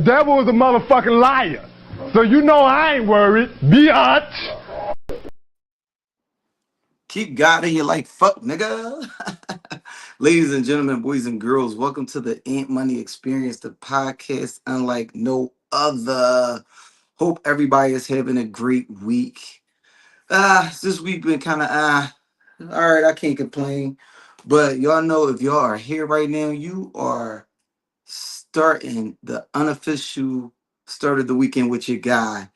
devil is a motherfucking liar. So you know I ain't worried. Biatch. Keep God in your life, fuck, nigga. Ladies and gentlemen, boys and girls, welcome to the Ant Money Experience, the podcast unlike no other. Hope everybody is having a great week. This week been kind of all right, I can't complain. But y'all know if y'all are here right now, you are starting the unofficial start of the weekend with your guy.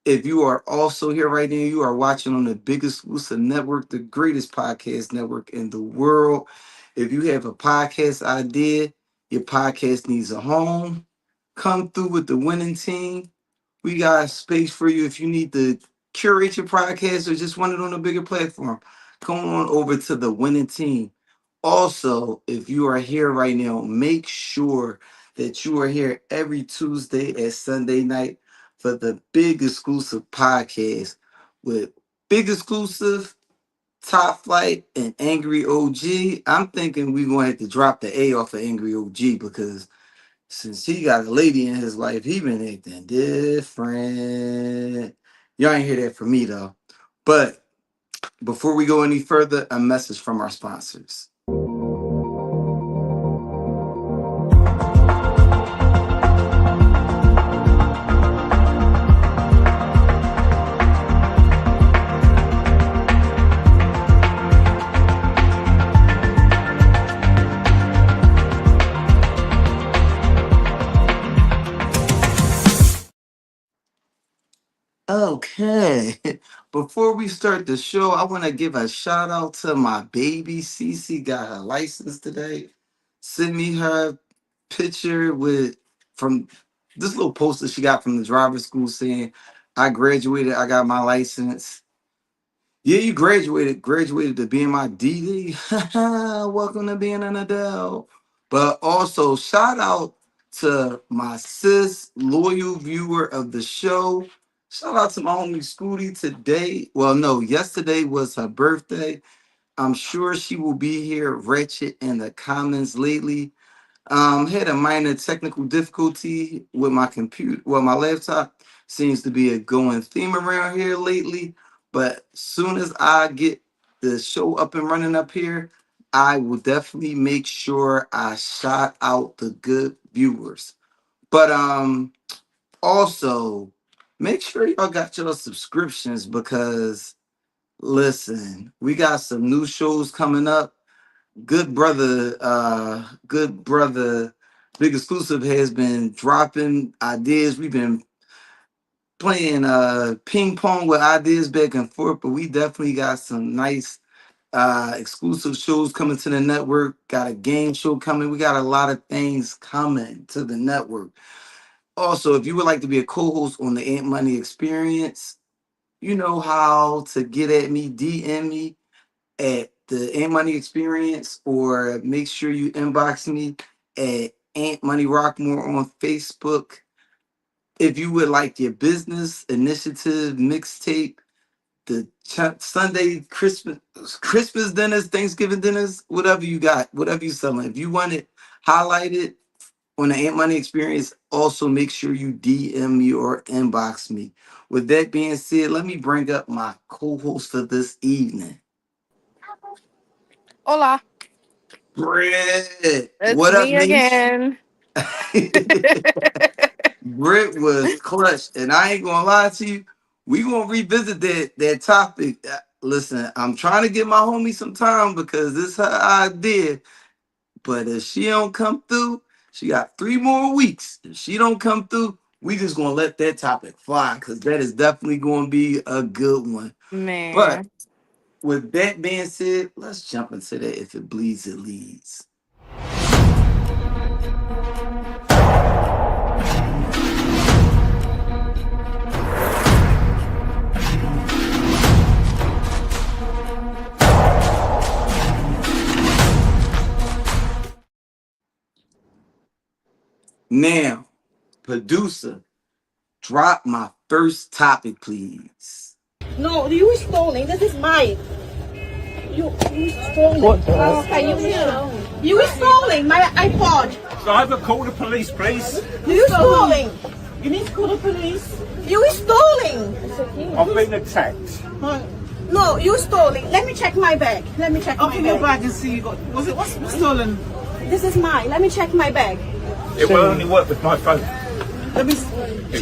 If you are also here right now, you are watching on the biggest exclusive network, the greatest podcast network in the world. If you have a podcast idea, your podcast needs a home, come through with the winning team. We got space for you if you need to curate your podcast or just want it on a bigger platform. Come on over to the winning team. Also, if you are here right now, make sure that you are here every Tuesday and Sunday night for the big exclusive podcast with big exclusive, Top Flight, and Angry OG. I'm thinking we're going to have to drop the A off of Angry OG because since he got a lady in his life, he been acting different. Y'all ain't hear that from me though. But before we go any further, a message from our sponsors. Okay, before we start the show, I want to give a shout out to my baby. Cece got her license today. Send me her picture with from this little poster she got from the driver's school saying, I graduated, I got my license. Yeah, you graduated to being my DD. Welcome to being an adult. But also, shout out to my sis, loyal viewer of the show. Shout out to my homie Scooty today. Well, no, yesterday was her birthday. I'm sure she will be here wretched in the comments lately. Had a minor technical difficulty with my computer. Well, my laptop seems to be a going theme around here lately. But soon as I get the show up and running up here, I will definitely make sure I shout out the good viewers. But also make sure y'all got your subscriptions because listen, we got some new shows coming up. Good brother, Big Exclusive has been dropping ideas. We've been playing ping pong with ideas back and forth, but we definitely got some nice exclusive shows coming to the network. Got a game show coming. We got a lot of things coming to the network. Also, if you would like to be a co-host on the Ant Money Experience, you know how to get at me, DM me at the Ant Money Experience, or make sure you inbox me at Ant Money Rockmore on Facebook. If you would like your business initiative mixtape, the Sunday Christmas dinners, Thanksgiving dinners, whatever you got, whatever you selling. If you want it highlighted on the Ant Money Experience, also make sure you DM me or inbox me. With that being said, let me bring up my co-host for this evening. Hola. Britt, It's what up, me niece? again. Britt was clutch, and I ain't gonna lie to you. We gonna revisit that topic. Listen, I'm trying to give my homie some time because this her idea. But if she don't come through, she got 3 more weeks. If she don't come through, we just gonna let that topic fly because that is definitely gonna be a good one. But Man. with that being said, let's jump into that. If it bleeds, it leads. Now, producer, drop my first topic, please. No, you stealing. This is mine. You stealing. What the Oh, can you hear? You stealing my iPod. Driver, call the police, please. You stealing. You need to call the police. You stealing. I've been attacked. Right. No, you stealing. Let me check my bag. Let me check my Open your bag. bag and see you got. What's stolen? This is mine. Let me check my bag. It will only work with my phone. Let me.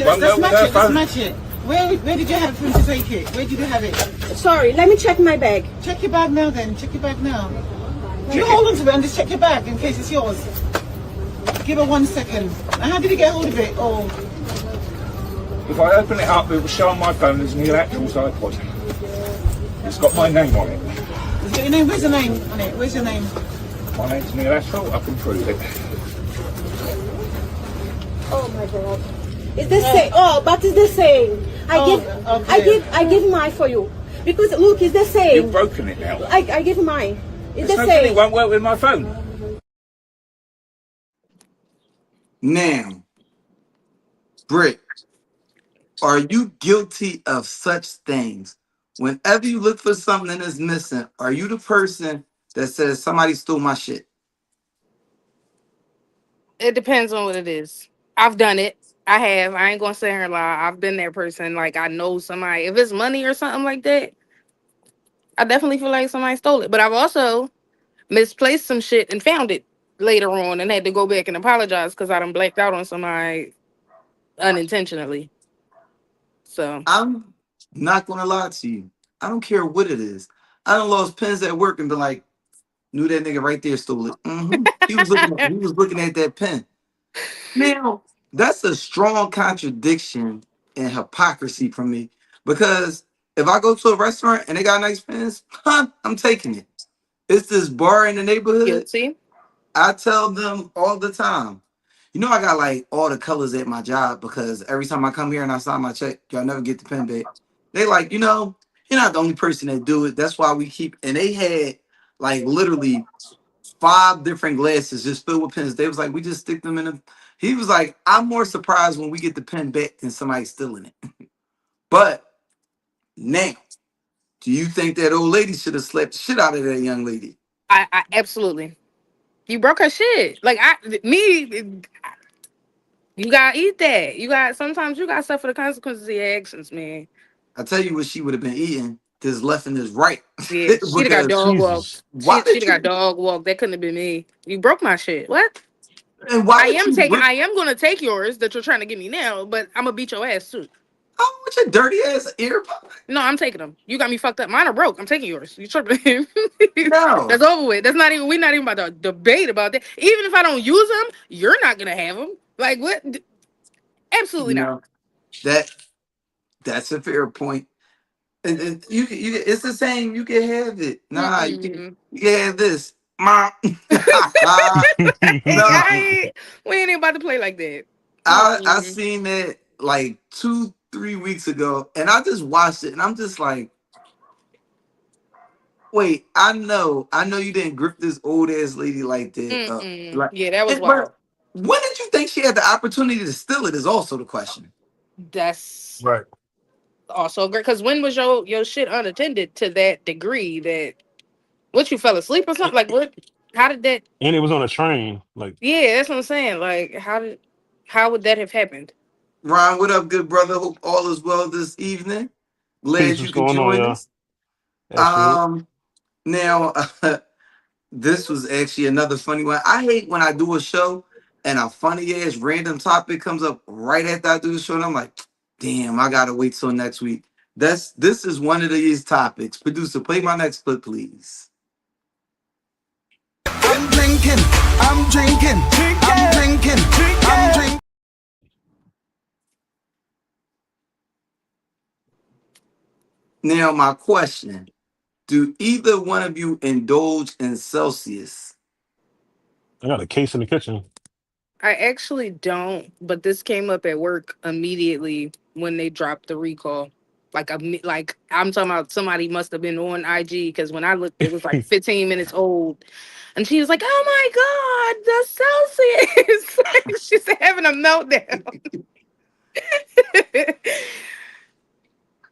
won't Let's go match with her it. Let's phone. match it. Where did you have for him to take it? Where did you have it? Sorry, let me check my bag. Check your bag now. Then check your bag now. You hold on to it and just check your bag in case it's yours. Give her 1 second. And how did you get hold of it? Oh, If I open it up, it will show on my phone as Neil Actual's iPod. It's got my name on it. is it your name? Where's your name on it? Where's your name? My name's Neil Actual. I can prove it. Oh my god. Is this same? Oh, but it's the same. I give mine for you. Because look, it's the same. You've broken it now. I give mine. It's It's the no good, it same. won't work with my phone. Now, Britt, are you guilty of such things? Whenever you look for something that's missing, are you the person that says somebody stole my shit? It depends on what it is. I've done it. I have. I ain't gonna sit here and lie. I've been that person. Like I know somebody. If it's money or something like that, I definitely feel like somebody stole it. But I've also misplaced some shit and found it later on and had to go back and apologize because I done blacked out on somebody unintentionally. So I'm not gonna lie to you. I don't care what it is. I done lost pens at work and been like, knew that nigga right there stole it. He was looking at that pen. Now, that's a strong contradiction and hypocrisy from me because if I go to a restaurant and they got nice pens, I'm taking it. It's this bar in the neighborhood. guilty. I tell them all the time, you know, I got like all the colors at my job because every time I come here and I sign my check, y'all never get the pen back. They like, you're not the only person that do it. That's why we keep, and they had like literally 5 different glasses just filled with pens. They was like, we just stick them in a. He was like, I'm more surprised when we get the pen back than somebody stealing it. But now, do you think that old lady should have slapped the shit out of that young lady? I absolutely. You broke her shit. Like me. You gotta eat that. You got sometimes you gotta suffer the consequences of your actions, man. I tell you what she would have been eating. This left and this right. Yeah, she'd have got Because dog walked. Jesus. why She'd did have got you dog walked. That couldn't have been me. You broke my shit. What? and why did you rip I am gonna take yours that you're trying to give me now, but I'm gonna beat your ass too. out with your dirty ass earbud? No, I'm taking them. You got me fucked up. Mine are broke. I'm taking yours. You tripping? No. That's over with. That's not even. We're not even about to debate about that. Even if I don't use them, you're not gonna have them. Like what? Absolutely not. No. That that's a fair point. And it's the same. You can have it. Nah, Mm-mm. you can have this. Ma. Hey, No. we ain't even about to play like that. I Mm-mm. seen that like 2-3 weeks ago, and I just watched it, and I'm just like, wait, I know you didn't grip this old ass lady like that. Mm-mm. Like, Yeah, that was but wild. when did you think she had the opportunity to steal it? Is also the question. That's Right. also great. Cause when was your shit unattended to that degree that what you fell asleep or something? Like what? How did that? And it was on a train. Like, Yeah, that's what I'm saying. Like how would that have happened? Ron, what up, good brother? Hope all is well this evening. peace, Glad you what's could going on, join y'all? us. Absolute. Um, now this was actually another funny one. I hate when I do a show and a funny ass random topic comes up right after I do the show, and I'm like, damn, I gotta wait till next week. This is one of these topics. Producer, play my next clip, please. I'm drinking, I'm drinking, I'm drinking, I'm drinking. Now, my question: do either one of you indulge in Celsius? I got a case in the kitchen. I actually don't, but this came up at work immediately when they dropped the recall. Like I'm talking about somebody must have been on IG because when I looked, it was like 15 minutes old, and she was like, "Oh my god, the Celsius!" Like, she's having a meltdown.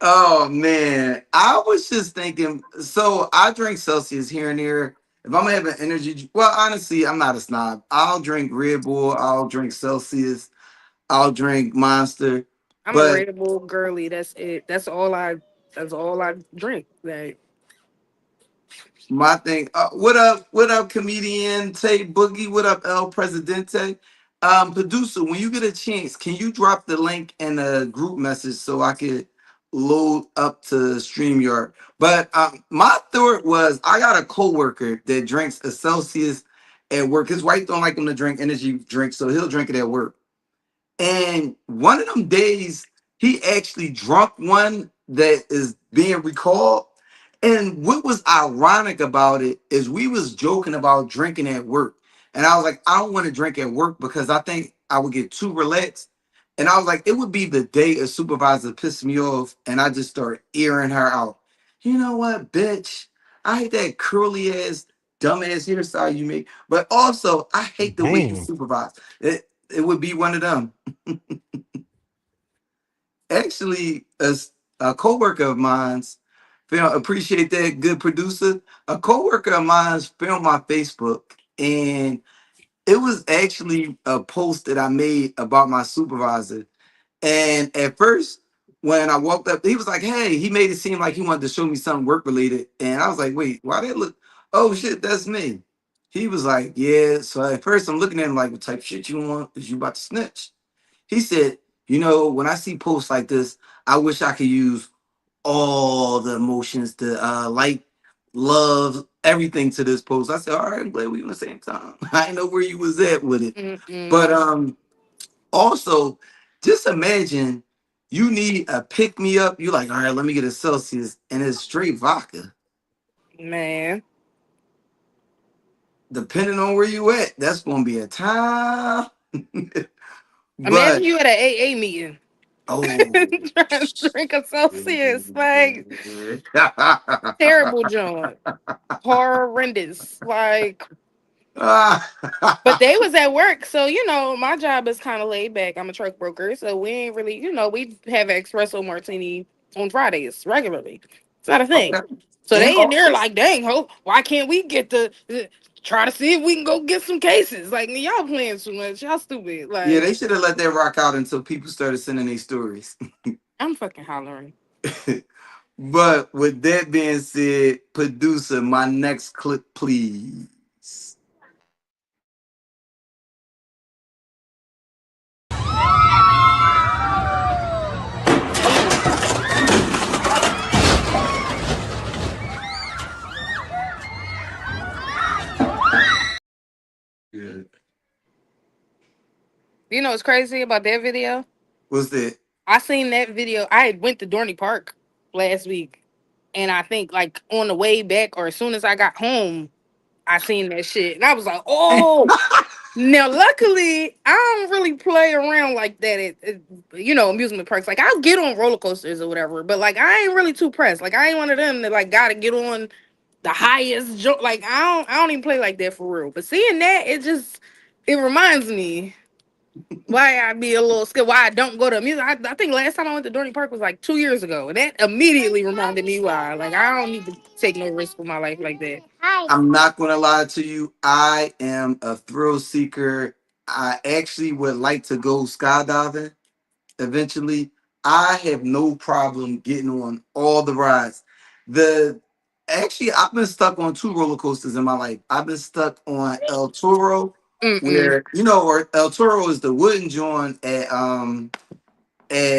Oh man, I was just thinking. So I drink Celsius here and there, If I'm gonna have an energy, well, honestly, I'm not a snob. I'll drink Red Bull. I'll drink Celsius. I'll drink Monster. I'm a But Red Bull girly. That's it. That's all I drink. Like, my thing. What up, comedian Tay Boogie? What up, El Presidente? Producer, when you get a chance, can you drop the link in a group message so I could load up to StreamYard? But my thought was, I got a coworker that drinks a Celsius at work. His wife don't like him to drink energy drinks, so he'll drink it at work. And one of them days, he actually drunk one that is being recalled. And what was ironic about it is we was joking about drinking at work. And I was like, I don't want to drink at work because I think I would get too relaxed. And I was like, it would be the day a supervisor pissed me off and I just start airing her out. You know what, bitch? I hate that curly ass, dumbass hairstyle you make. But also, I hate the way you Damn. supervise. It would be one of them. Actually, a coworker of mine's appreciate that good producer. A coworker of mine's filmed my Facebook, and it was actually a post that I made about my supervisor. And at first, when I walked up, he was like, "Hey," he made it seem like he wanted to show me something work related, and I was like, "Wait, why that look? Oh shit, that's me." He was like, "Yeah." So at first, I'm looking at him like, "What type of shit you want? Is you about to snitch?" He said, when I see posts like this, I wish I could use all the emotions to like, love, everything to this post. I said, all right, I'm glad we on the same time. I didn't know where you was at with it. But mm-mm. also just imagine you need a pick me up. You're like, all right, let me get a Celsius and it's straight vodka. Man, Depending on where you at, that's gonna be a time. imagine But you at an AA meeting oh trying to drink a Celsius. Like, terrible joint, horrendous. Like, but they was at work, so my job is kind of laid back. I'm a truck broker, so we ain't really, we have an espresso martini on Fridays regularly. It's not a thing. okay. So And they in there also, like, dang, ho, why can't we get try to see if we can go get some cases? Like, y'all playing too much. Y'all stupid. yeah, Like, they should have let that rock out until people started sending their stories. I'm fucking hollering. But with that being said, producer, my next clip, please. Good. You know what's crazy about that video? What's that? I seen that video. I went to Dorney Park last week, and I think like on the way back or as soon as I got home, I seen that shit, and I was like, "Oh!" Now, luckily, I don't really play around like that at amusement parks. Like, I'll get on roller coasters or whatever, but like, I ain't really too pressed. Like, I ain't one of them that like gotta get on the highest jump. Like, I don't even play like that for real. But seeing that, it reminds me why I be a little scared. Why I don't go to music. I think last time I went to Dorney Park was like 2 years ago, and that immediately reminded me why. Like, I don't need to take no risk with my life like that. I'm not going to lie to you. I am a thrill seeker. I actually would like to go skydiving eventually. I have no problem getting on all the rides. The I've been stuck on two roller coasters in my life. I've been stuck on El Toro, Mm-mm. where or El Toro is the wooden joint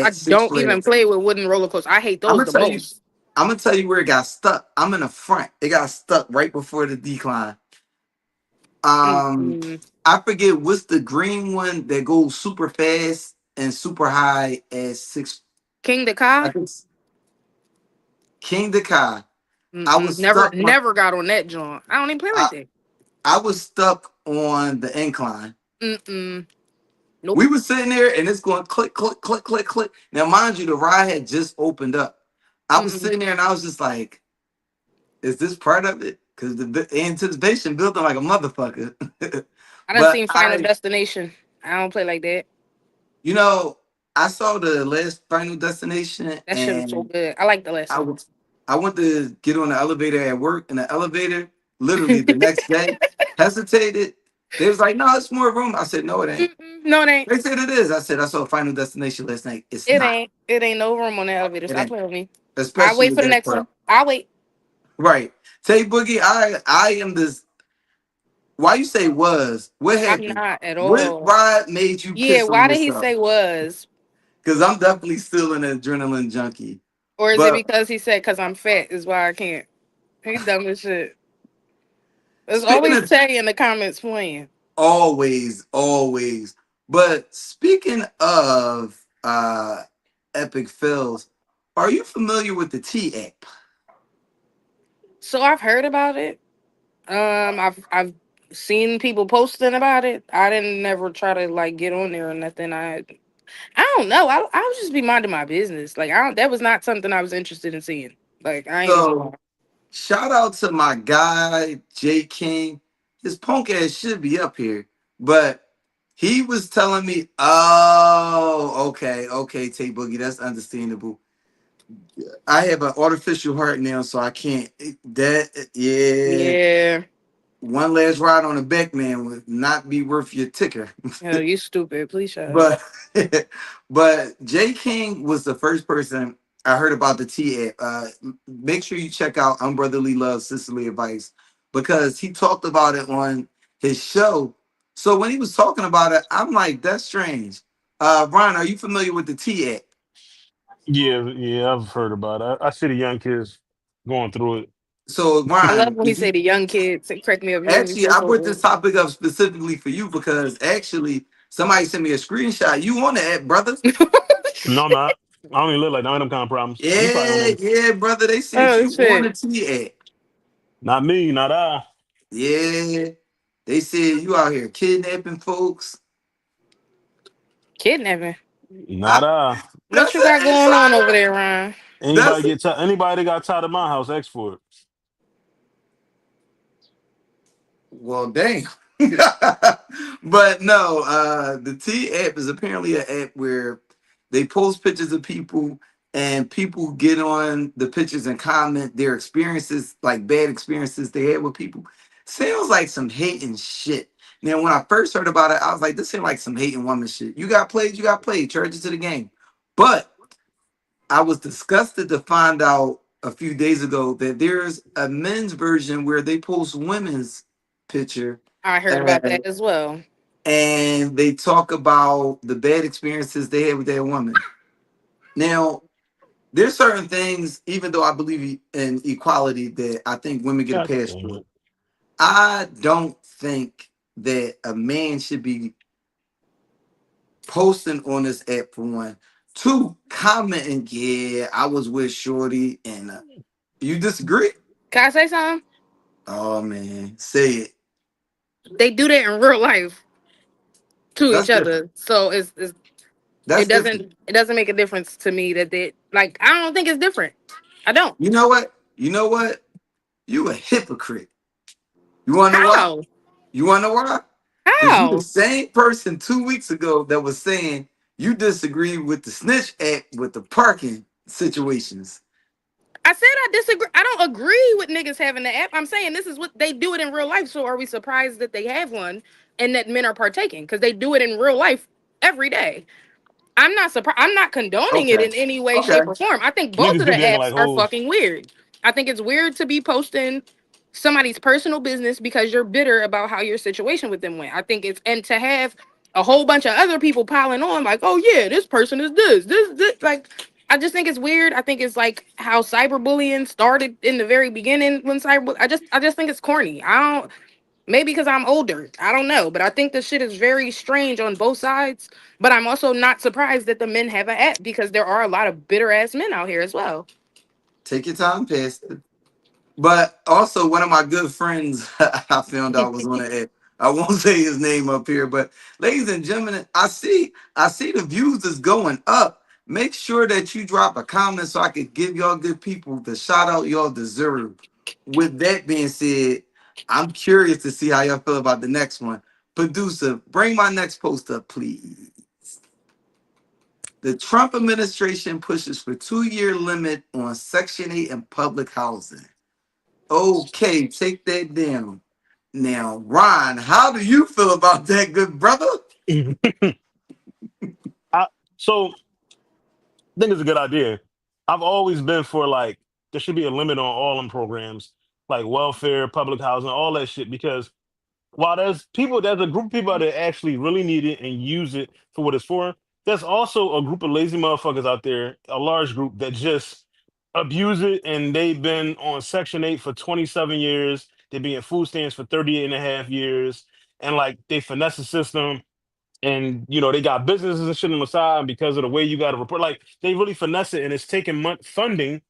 I at Six don't even Flags. play with wooden roller coasters. I hate I'm those gonna the tell you. most. I'm gonna tell you where it got stuck. I'm in the front. It got stuck right before the decline. Um, Mm-mm. I forget what's the green one that goes super fast and super high at six. King the I Ka? think it's King Dakai. I Mm-mm. was Never, stuck on. never got on that joint. I don't even play I, like that. I was stuck on the incline. Mm-mm. Nope. We were sitting there and it's going click, click, click, click, click. Now, mind you, the ride had just opened up. I was Mm-mm. sitting there and I was just like, "Is this part of it?" Because the anticipation built up like a motherfucker. I done But seen Final Destination. I don't play like that. you know, I saw the last Final Destination, That shit was so and good. I like the last I one. was I went to get on the elevator at work, and the elevator literally the next day, hesitated. They was like, no, it's more room. I said, no, it ain't. Mm-mm. No, it ain't. They said it is. I said, I saw Final Destination last night. It's It not. ain't. It ain't no room on the elevator. It Stop ain't. playing with me. I'll Especially wait with for the that next part. one. I'll wait. Right. Tay Boogie, I am this. Why you say was? What I'm happened? not at What all. ride made you Yeah, piss on why did he yourself? say was? Because I'm definitely still an adrenaline junkie. Or is it But because he said because I'm fat is why I can't? He dumb as shit. There's speaking always of Tay in the comments playing. always, always. But speaking of epic fails, are you familiar with the T app? So I've heard about it. I've seen people posting about it. I didn't never try to like get on there or nothing. I don't know. I would just be minding my business. Like I don't. That was not something I was interested in seeing. Like I ain't even gonna So lie. shout out to my guy, Jay King. His punk ass should be up here. But he was telling me, oh, okay, Tay Boogie, that's understandable. I have an artificial heart now, so I can't. Yeah. Yeah. One last ride on the back, man, would not be worth your ticker. Hell, you stupid. Please shut up. But but Jay King was the first person I heard about the T app. Make sure you check out Unbrotherly Love, Sisterly Advice, because he talked about it on his show. So when he was talking about it, I'm like, that's strange. Brian, are you familiar with the T app? Yeah, yeah, I've heard about it. I see the young kids going through it. So I love Brian, when he if say you the young kids. It cracked me up. He made me actually, feel I so brought this old. topic up specifically for you because actually somebody sent me a screenshot. You on the app, brother? No, I'm not. I don't even look like none of them kind of problems. You probably on Yeah, them. yeah, brother. They said Oh you on shit. the T app. Not me, not I. Yeah. They said you out here kidnapping folks. Kidnapping. Not I. What That's you an got going on over insider. there, Ryan? That's Anybody that got tired of my house, ask for it. well, damn. But no, the T app is apparently an app where they post pictures of people and people get on the pictures and comment their experiences, like bad experiences they had with people. Sounds like some hating shit. Now, when I first heard about it, I was like, this ain't like some hating woman shit. You got played, you got played. Charge it to the game. But I was disgusted to find out a few days ago that there's a men's version where they post women's picture I heard about that and, as well. and they talk about the bad experiences they had with their woman. Now, there's certain things, even though I believe in equality, that I think women get a God pass damn for. it. I don't think that a man should be posting on this app for one. Two, commenting, yeah, I was with Shorty, and you disagree? Can I say something? Oh man, say it. They do that in real life to That's each different. other. So That's different. it doesn't make a difference to me that they like I don't think it's different. I don't. You know what? You know what? You a hypocrite. You wanna know why? How? You wanna know why? Because you the How? same person 2 weeks ago that was saying you disagree with the snitch act with the parking situations. I said I disagree. I don't agree with niggas having the app. I'm saying this is what they do it in real life. So are we surprised that they have one and that men are partaking? Because they do it in real life every day. I'm not surprised. I'm not condoning it Okay. in any way, Okay. shape, or form. I think both Niggas of do the be acting apps like are hoes. fucking weird. I think it's weird to be posting somebody's personal business because you're bitter about how your situation with them went. I think it's and to have a whole bunch of other people piling on like, oh yeah, this person is this. Like, I just think it's weird. I think it's like how cyberbullying started in the very beginning when I just think it's corny. I don't maybe because I'm older. I don't know, but I think the shit is very strange on both sides. But I'm also not surprised that the men have an app because there are a lot of bitter ass men out here as well. Take your time, Pastor. But also, one of my good friends I found out was on the app. I won't say his name up here, but ladies and gentlemen, I see the views is going up. Make sure that you drop a comment so I could give y'all good people the shout out y'all deserve. With that being said, I'm curious to see how y'all feel about the next one. Producer, bring my next post up, please. The Trump administration pushes for 2-year limit on Section 8 in public housing. Okay, take that down. Now, Ron, how do you feel about that, good brother? I so I think it's a good idea. I've always been for like there should be a limit on all them programs, like welfare, public housing, all that shit. Because while there's a group of people that actually really need it and use it for what it's for. There's also a group of lazy motherfuckers out there, a large group that just abuse it, and they've been on Section 8 for 27 years. They've been in food stamps for 38 and a half years, and like they finesse the system, and they got businesses and shit on the side because of the way you got to report. Like they really finesse it, and it's taking funding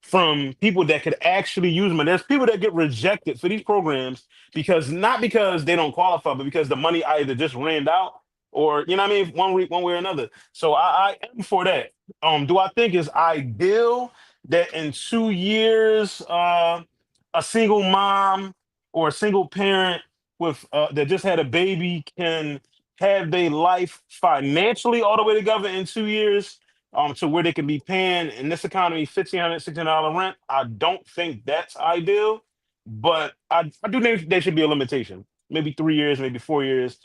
from people that could actually use them. And there's people that get rejected for these programs because not because they don't qualify, but because the money either just ran out or you know what I mean, one way or another. So I am for that. Do I think it's ideal that in 2 years, a single mom or a single parent with that just had a baby can have their life financially all the way together in 2 years, to where they can be paying in this economy $1,500, $1,600 rent? I don't think that's ideal, but I do think there should be a limitation. Maybe 3 years, maybe 4 years.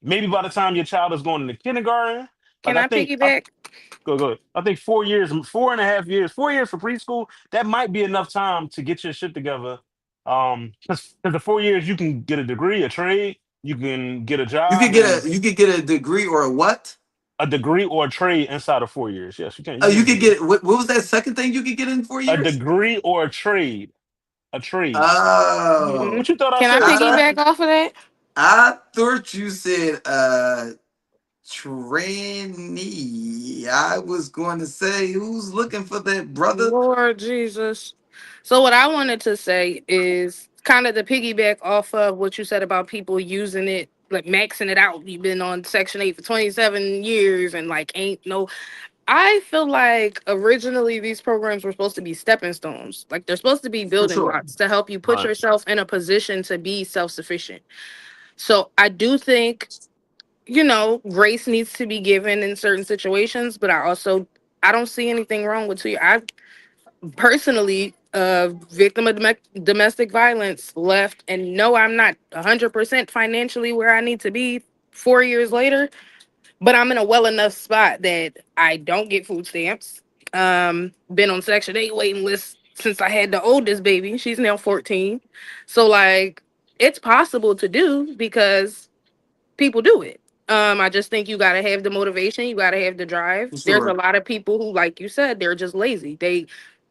Maybe by the time your child is going into kindergarten, like Can I piggyback? go. I think 4 years, 4.5 years, 4 years for preschool, that might be enough time to get your shit together. Because the 4 years you can get a degree, a trade, you can get a job, and You could get a degree or a what? a degree or a trade inside of 4 years. Yes, you can. You can You get a could degree. get what was that second thing you could get in 4 A years? degree or a trade. A trade. Oh, What you thought I Can I said, I sir? piggyback off of that? I thought you said tranny. I was going to say who's looking for that brother. Lord Jesus. So what I wanted to say is kind of the piggyback off of what you said about people using it, like maxing it out. You've been on Section 8 for 27 years and like ain't no. I feel like originally these programs were supposed to be stepping stones. Like they're supposed to be For building sure. blocks to help you put Right. yourself in a position to be self-sufficient. So I do think, grace needs to be given in certain situations, but I don't see anything wrong with 2 years. I personally victim of domestic violence left, and no, I'm not 100% financially where I need to be 4 years later, but I'm in a well enough spot that I don't get food stamps. Been on Section 8 waiting list since I had the oldest baby. She's now 14. So like it's possible to do because people do it. I just think you gotta have the motivation, you gotta have the drive. For There's a sure. lot of people who, like you said, they're just lazy. They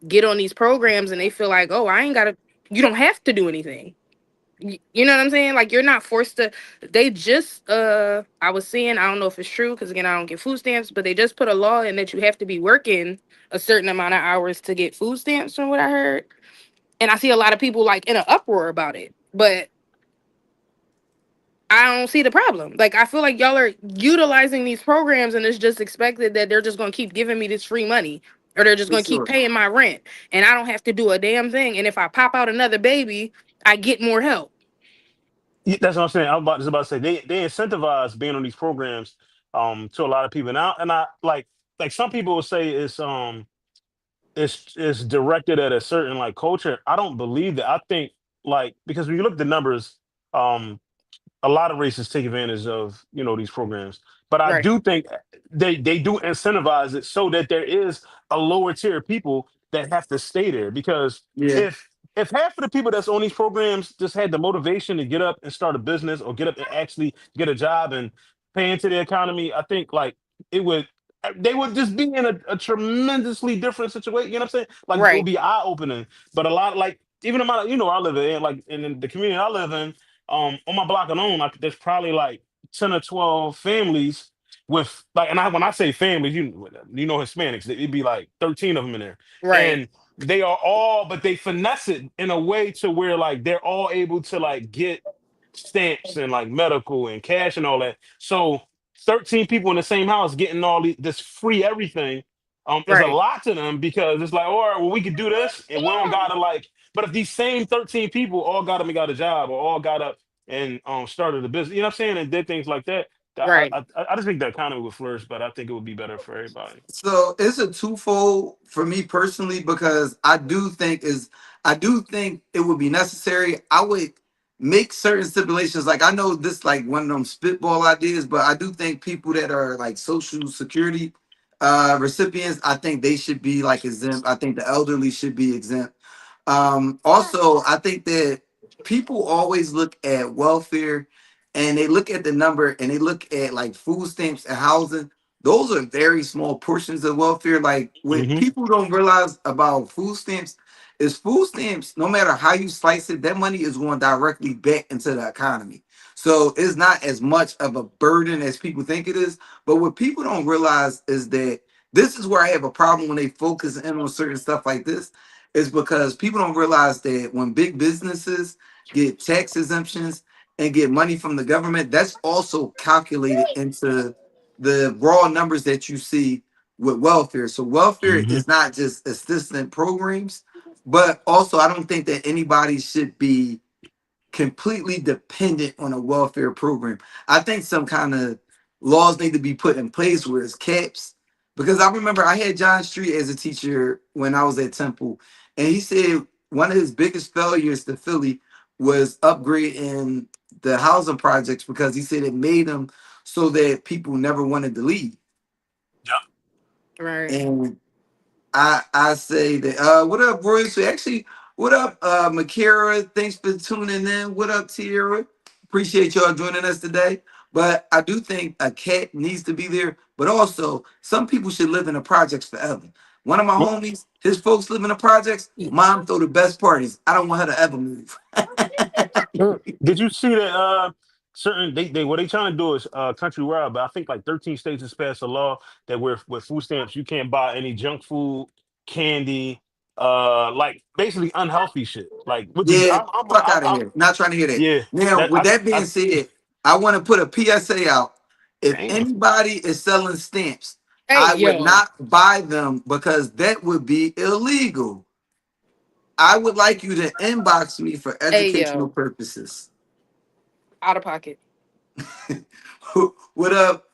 get on these programs and they feel like, oh, I ain't gotta. You don't have to do anything. You know what I'm saying? Like you're not forced to. They just I was seeing, I don't know if it's true because again I don't get food stamps, but they just put a law in that you have to be working a certain amount of hours to get food stamps from what I heard. And I see a lot of people like in an uproar about it. But I don't see the problem. Like I feel like y'all are utilizing these programs and it's just expected that they're just gonna keep giving me this free money. Or they're just For gonna keep sure. paying my rent. And I don't have to do a damn thing. And if I pop out another baby, I get more help. Yeah, that's what I'm saying. I was about to say they incentivize being on these programs to a lot of people now, and I like some people will say it's directed at a certain like culture. I don't believe that. I think like because when you look at the numbers, um a lot of races take advantage of these programs, but I Right. do think they do incentivize it so that there is a lower tier of people that have to stay there. Because Yeah. if half of the people that's on these programs just had the motivation to get up and start a business or get up and actually get a job and pay into the economy, I think like it would they would just be in a tremendously different situation. You know what I'm saying? Like it would Right. be eye opening. But a lot like even in my I live in like in the community I live in, on my block alone, like there's probably like 10 or 12 families with like, and when I say families, Hispanics, it'd be like 13 of them in there. Right. And they are all, but they finesse it in a way to where like they're all able to like get stamps and like medical and cash and all that. So 13 people in the same house getting this free everything is a Right. lot to them because it's like, all right, well, we could do this and we don't gotta like, but if these same 13 people all got up and got a job or all got up and started a business, you know what I'm saying, and did things like that, Right. I just think the economy would flourish, but I think it would be better for everybody. So it's a twofold for me personally because I do think is I do think it would be necessary. I would make certain stipulations. Like I know this like one of them spitball ideas, but I do think people that are like social security recipients, I think they should be like exempt. I think the elderly should be exempt. Also, I think that people always look at welfare and they look at the number and they look at like food stamps and housing. Those are very small portions of welfare. Like what Hmm. people don't realize about food stamps is food stamps, no matter how you slice it, that money is going directly back into the economy. So it's not as much of a burden as people think it is. But what people don't realize is that this is where I have a problem when they focus in on certain stuff like this, is because people don't realize that when big businesses get tax exemptions and get money from the government, that's also calculated into the raw numbers that you see with welfare. So welfare Hmm. is not just assistant programs, but also I don't think that anybody should be completely dependent on a welfare program. I think some kind of laws need to be put in place where it's caps. Because I remember I had John Street as a teacher when I was at Temple, and he said one of his biggest failures to Philly was upgrading the housing projects because he said it made them so that people never wanted to leave. Yeah. Right. And I say that what up, Royce? Actually, what up, Makara? Thanks for tuning in. What up, Tierra? Appreciate y'all joining us today. But I do think a cat needs to be there. But also, some people should live in the projects forever. One of my Well, homies, his folks live in the projects. Mom throw the best parties. I don't want her to ever move. did you see that certain they what they trying to do is countrywide, but I think like 13 states has passed a law that where with food stamps you can't buy any junk food, candy, like basically unhealthy shit. Like which is Yeah, fuck out of I'm here. Not trying to hear that. yeah, Now, that with that being I said, I want to put a PSA out. If damn. anybody is selling stamps, Hey, I would yo, not buy them because that would be illegal. I would like you to inbox me for hey, educational yo, purposes. out of pocket. What up?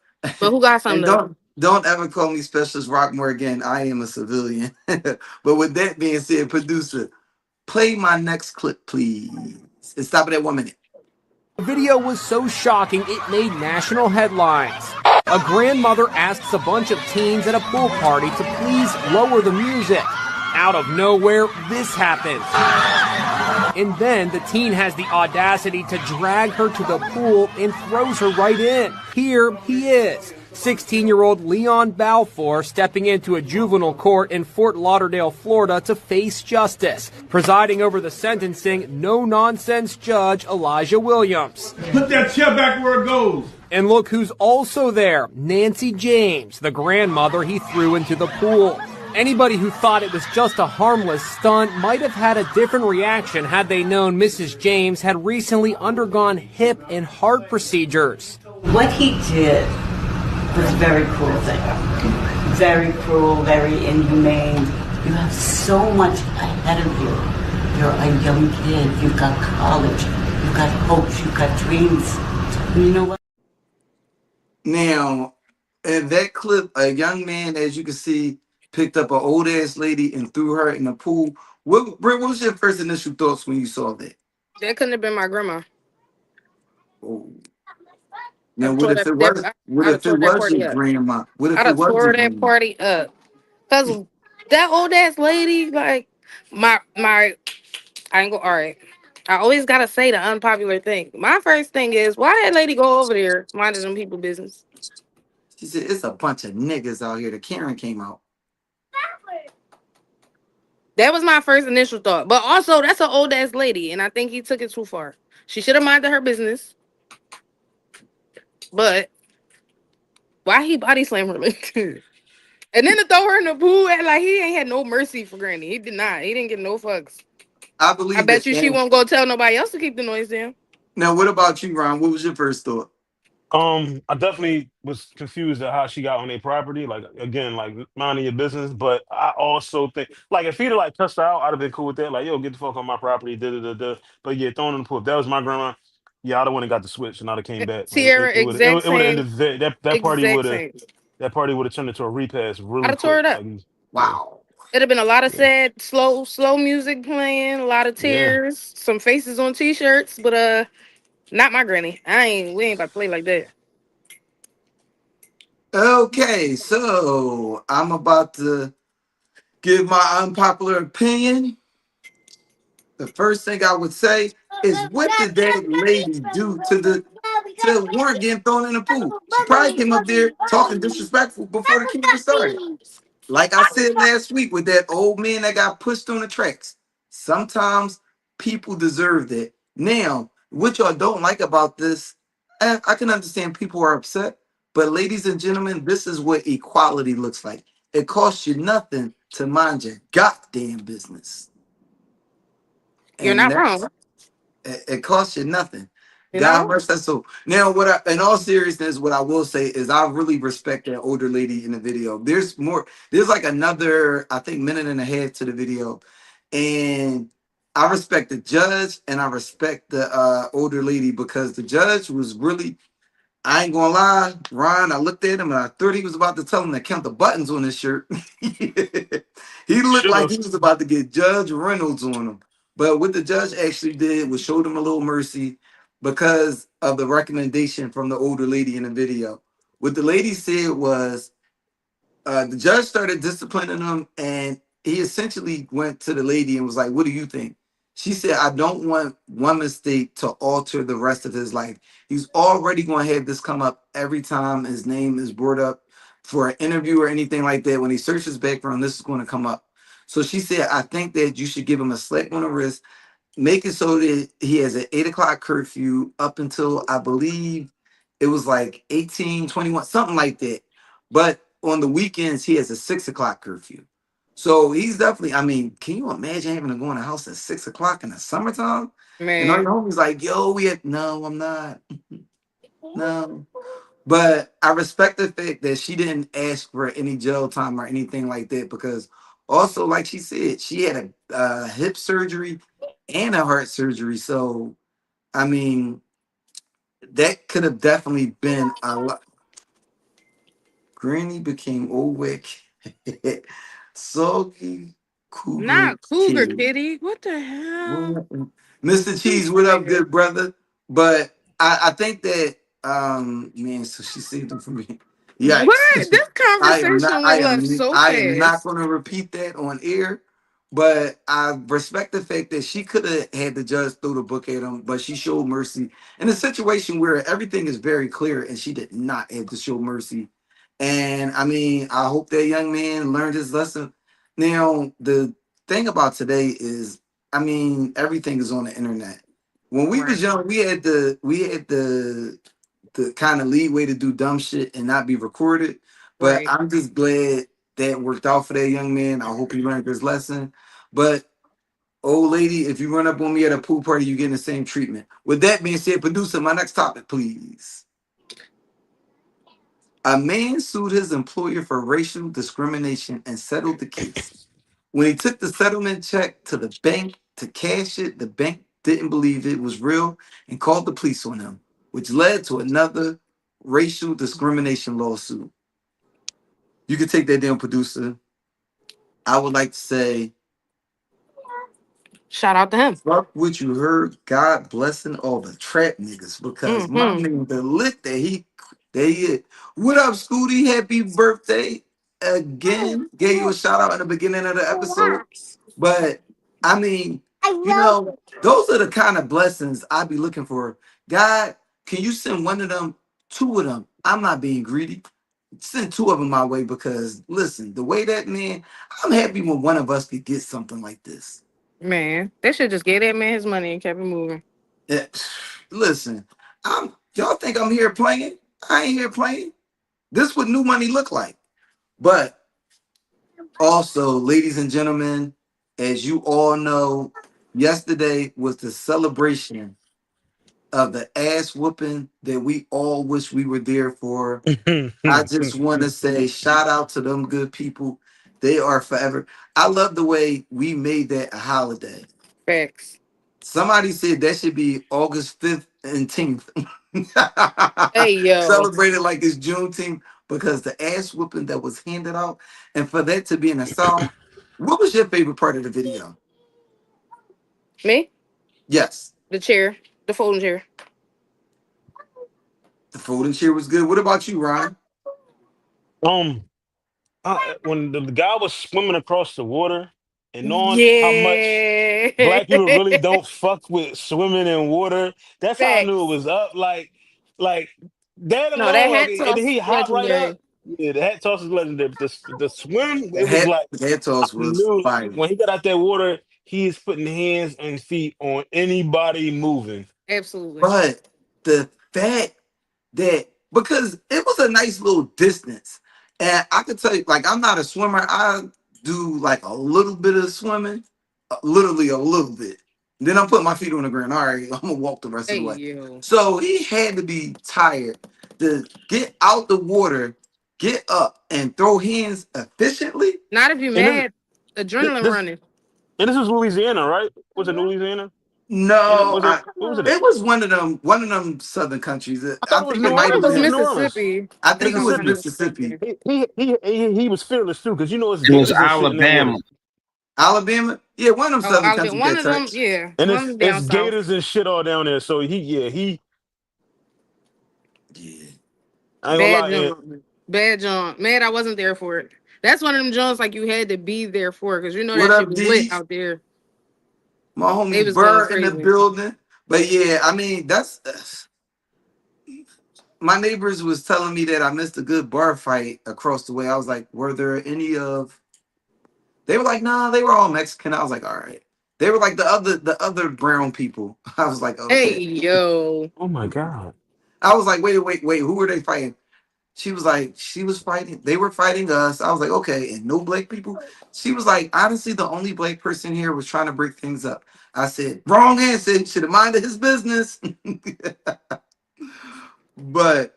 But who got And something though? don't ever call me Specialist Rockmore again. I am a civilian. But with that being said, producer, play my next clip, please. And stop it at 1 minute. The video was so shocking it made national headlines. A grandmother asks a bunch of teens at a pool party to please lower the music. Out of nowhere, this happens. And then the teen has the audacity to drag her to the pool and throws her right in. Here he is, 16-year-old Leon Balfour stepping into a juvenile court in Fort Lauderdale, Florida to face justice. Presiding over the sentencing, no-nonsense judge Elijah Williams. Put that chair back where it goes. And look who's also there, Nancy James, the grandmother he threw into the pool. Anybody who thought it was just a harmless stunt might have had a different reaction had they known Mrs. James had recently undergone hip and heart procedures. What he did was a very cruel thing. Very cruel, very inhumane. You have so much ahead of you. You're a young kid. You've got college. You've got hopes. You've got dreams. And you know what? Now, in that clip, a young man, as you can see, picked up an old ass lady and threw her in the pool. What was your first initial thoughts when you saw that? That couldn't have been my grandma. Oh. I'd Now, have what tore if that, it was? What I'd have if it tore that was party your up. grandma? What if I'd it have was your tore that grandma? party up. Cause that old ass lady, like my I ain't go all right. I always gotta say the unpopular thing. My first thing is why that lady go over there minding them people business. She said, "It's a bunch of niggas out here." The Karen came out. That was my first initial thought. But also that's an old ass lady, and I think he took it too far. She should have minded her business. But why he body slam her like that? And then to throw her in the pool, and like he ain't had no mercy for Granny. He did not. He didn't get no fucks. I I believe bet that. you she won't go tell nobody else to keep the noise down. Now, what about you, Ron? What was your first thought? I definitely was confused at how she got on their property. Like again, like minding your business. But I also think, like, if he'd have like cussed her out, I'd have been cool with that. Like, yo, get the fuck on my property. Da da da da. But yeah, throwing in the pool. If that was my grandma, yeah, I'd have went and got the switch and I'd have came back. Like Tierra, it exact would have same, ended that exact same. party would have turned into a repass I'd really have tore quick. it up. Like, yeah. Wow. It'd have been a lot of sad, slow music playing, a lot of Yeah. tears, some faces on t-shirts, but not my granny. We ain't about to play like that. Okay, so I'm about to give my unpopular opinion. The first thing I would say is, what did that lady do to the warrant getting thrown in the pool? She probably came up there talking disrespectful before the camera started. Like I said last week with that old man that got pushed on the tracks. Sometimes people deserve that. Now, what y'all don't like about this, I can understand people are upset, but ladies and gentlemen, this is what equality looks like. It costs you nothing to mind your goddamn business. You're And not that's wrong. it costs you nothing. You're not God wrong. rest that soul. Now, in all seriousness, what I will say is I really respect that older lady in the video. There's more. There's like another, I think, minute and a half to the video, and I respect the judge and I respect the older lady because the judge was really, I ain't gonna lie, Ron. I looked at him and I thought he was about to tell him to count the buttons on his shirt. He looked Should like have. he was about to get Judge Reynolds on him. But what the judge actually did was showed him a little mercy because of the recommendation from the older lady in the video. What the lady said was, the judge started disciplining him, and he essentially went to the lady and was like, "What do you think?" She said, "I don't want one mistake to alter the rest of his life. He's already going to have this come up every time his name is brought up for an interview or anything like that. When he searches background, this is going to come up." So she said, "I think that you should give him a slap on the wrist, make it so that he has an 8 o'clock curfew up until, I believe it was like 1821, something like that. But on the weekends, he has a 6 o'clock curfew. So he's definitely, I mean, can you imagine having to go in the house at 6 o'clock in the summertime? And all Man, your homies like, yo, no, I'm not. No. But I respect the fact that she didn't ask for any jail time or anything like that because also, like she said, she had a hip surgery and a heart surgery. So, I mean, that could have definitely been a lot. Granny became old wick. Soggy cougar not Cougar kid. Kitty. What the hell? Mr. Cheese, This what up, nigga. good brother? But I think that man, so she saved him from me. What? Yikes. This conversation went left so I am not fast. gonna repeat that on air, but I respect the fact that she could have had the judge throw the book at him, but she showed mercy in a situation where everything is very clear and she did not have to show mercy. And I mean, I hope that young man learned his lesson. Now, the thing about today is, I mean, everything is on the internet. When we Right. was young, we had the kind of leeway to do dumb shit and not be recorded. But Right. I'm just glad that worked out for that young man. I hope he learned his lesson. But old lady, if you run up on me at a pool party, you getting the same treatment. With that being said, producer, my next topic, please. A man sued his employer for racial discrimination and settled the case. When he took the settlement check to the bank to cash it, the bank didn't believe it was real and called the police on him, which led to another racial discrimination lawsuit. You can take that down, producer. I would like to say, Shout out to him. fuck what you heard. God blessing all the trap niggas because my Mm-hmm. man, the lick that he hit. What up, Scooty? Happy birthday again. Gave you a shout out in the beginning of the episode. But I mean, those are the kind of blessings I'd be looking for. God, can you send one of them, two of them? I'm not being greedy. Send two of them my way because listen, the way that man, I'm happy when one of us could get something like this. Man, they should just gave that man his money and kept it moving. Eh, listen, y'all think I'm here playing? I ain't here playing. This what new money look like. But also, ladies and gentlemen, as you all know, yesterday was the celebration of the ass whooping that we all wish we were there for. I just want to say shout out to them good people. They are forever. I love the way we made that a holiday. Facts. Somebody said that should be August 5th and 10th. Hey yo. Celebrated like it's Juneteenth because the ass whooping that was handed out, and for that to be in the South, What was your favorite part of the video? Me? Yes, The chair. The folding chair. the folding chair was good. What about you, Ryan? Um, when the guy was swimming across the water and knowing how much Yeah. black people really don't fuck with swimming in water, that's how I knew it Facts. was up. Like that No, that alone, like, hat and then toss he hopped right up. legendary. Yeah, the hat toss is legendary. But the swim, The it was like head I toss was knew fire. when he got out that water, he is putting hands and feet on anybody moving. Absolutely. But the fact that because it was a nice little distance, and I could tell you, like I'm not a swimmer. I do like a little bit of swimming, literally a little bit. Then I'm putting my feet on the ground. All right, I'm gonna walk the rest of Hey the way. yo. So he had to be tired to get out the water, get up, and throw hands efficiently. Not if you And then mad. Adrenaline this running. and this is Louisiana, right? Was it Louisiana? And it No, was it what was it at? it was one of them southern countries. I thought I it was think New it I thought might it have Orleans. was It was been. New Orleans. Mississippi. I If think it I'm was not Mississippi. Mississippi, mistaken. He was fearless too, because you know it's It was gators and shit in that Alabama. water. Alabama. Yeah, one of them Oh, southern Alabama. countries One that of them, touch. yeah. And One of them it's down south. gators and shit all down there. So he Yeah. I ain't gonna Bad lie. jump. Bad jump. Mad I wasn't there for it. That's one of them jumps like you had to be there for because you know What that shit up, was lit D? out there. My They homie was going Burr in the crazy. building. But yeah, I mean, that's my neighbors was telling me that I missed a good bar fight across the way. I was like, were there any of? They were like, nah, they were all Mexican. I was like, all right. They were like the other brown people. I was like, Hey okay. yo. Oh my god. I was like, wait, who were they fighting? She was like, she was fighting. They were fighting us. I was like, okay, and no black people. She was like, honestly, the only black person here was trying to break things up. I said, wrong answer. He should have minded his business. But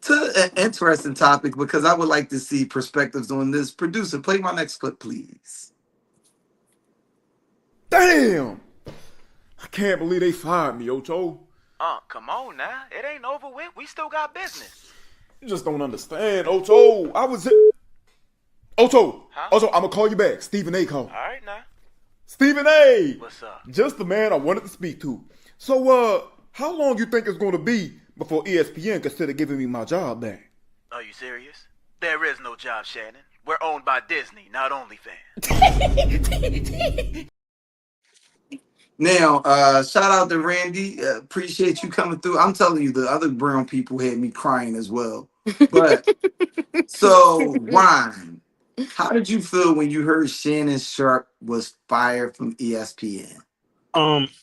to an interesting topic because I would like to see perspectives on this. Producer, play my next clip, please. Damn! I can't believe they fired me, Ocho. Come on now. It ain't over with. We still got business. You just don't understand, Ocho. Ocho! Huh? Ocho, I'm gonna call you back. Stephen A. called. Alright now. Stephen A! What's up? Just the man I wanted to speak to. So, how long you think it's gonna be before ESPN consider giving me my job back? Are you serious? There is no job, Shannon. We're owned by Disney, not OnlyFans. Now, shout out to Randy. Appreciate you coming through. I'm telling you, the other brown people had me crying as well. But so, Ryan, how did you feel when you heard Shannon Sharp was fired from ESPN?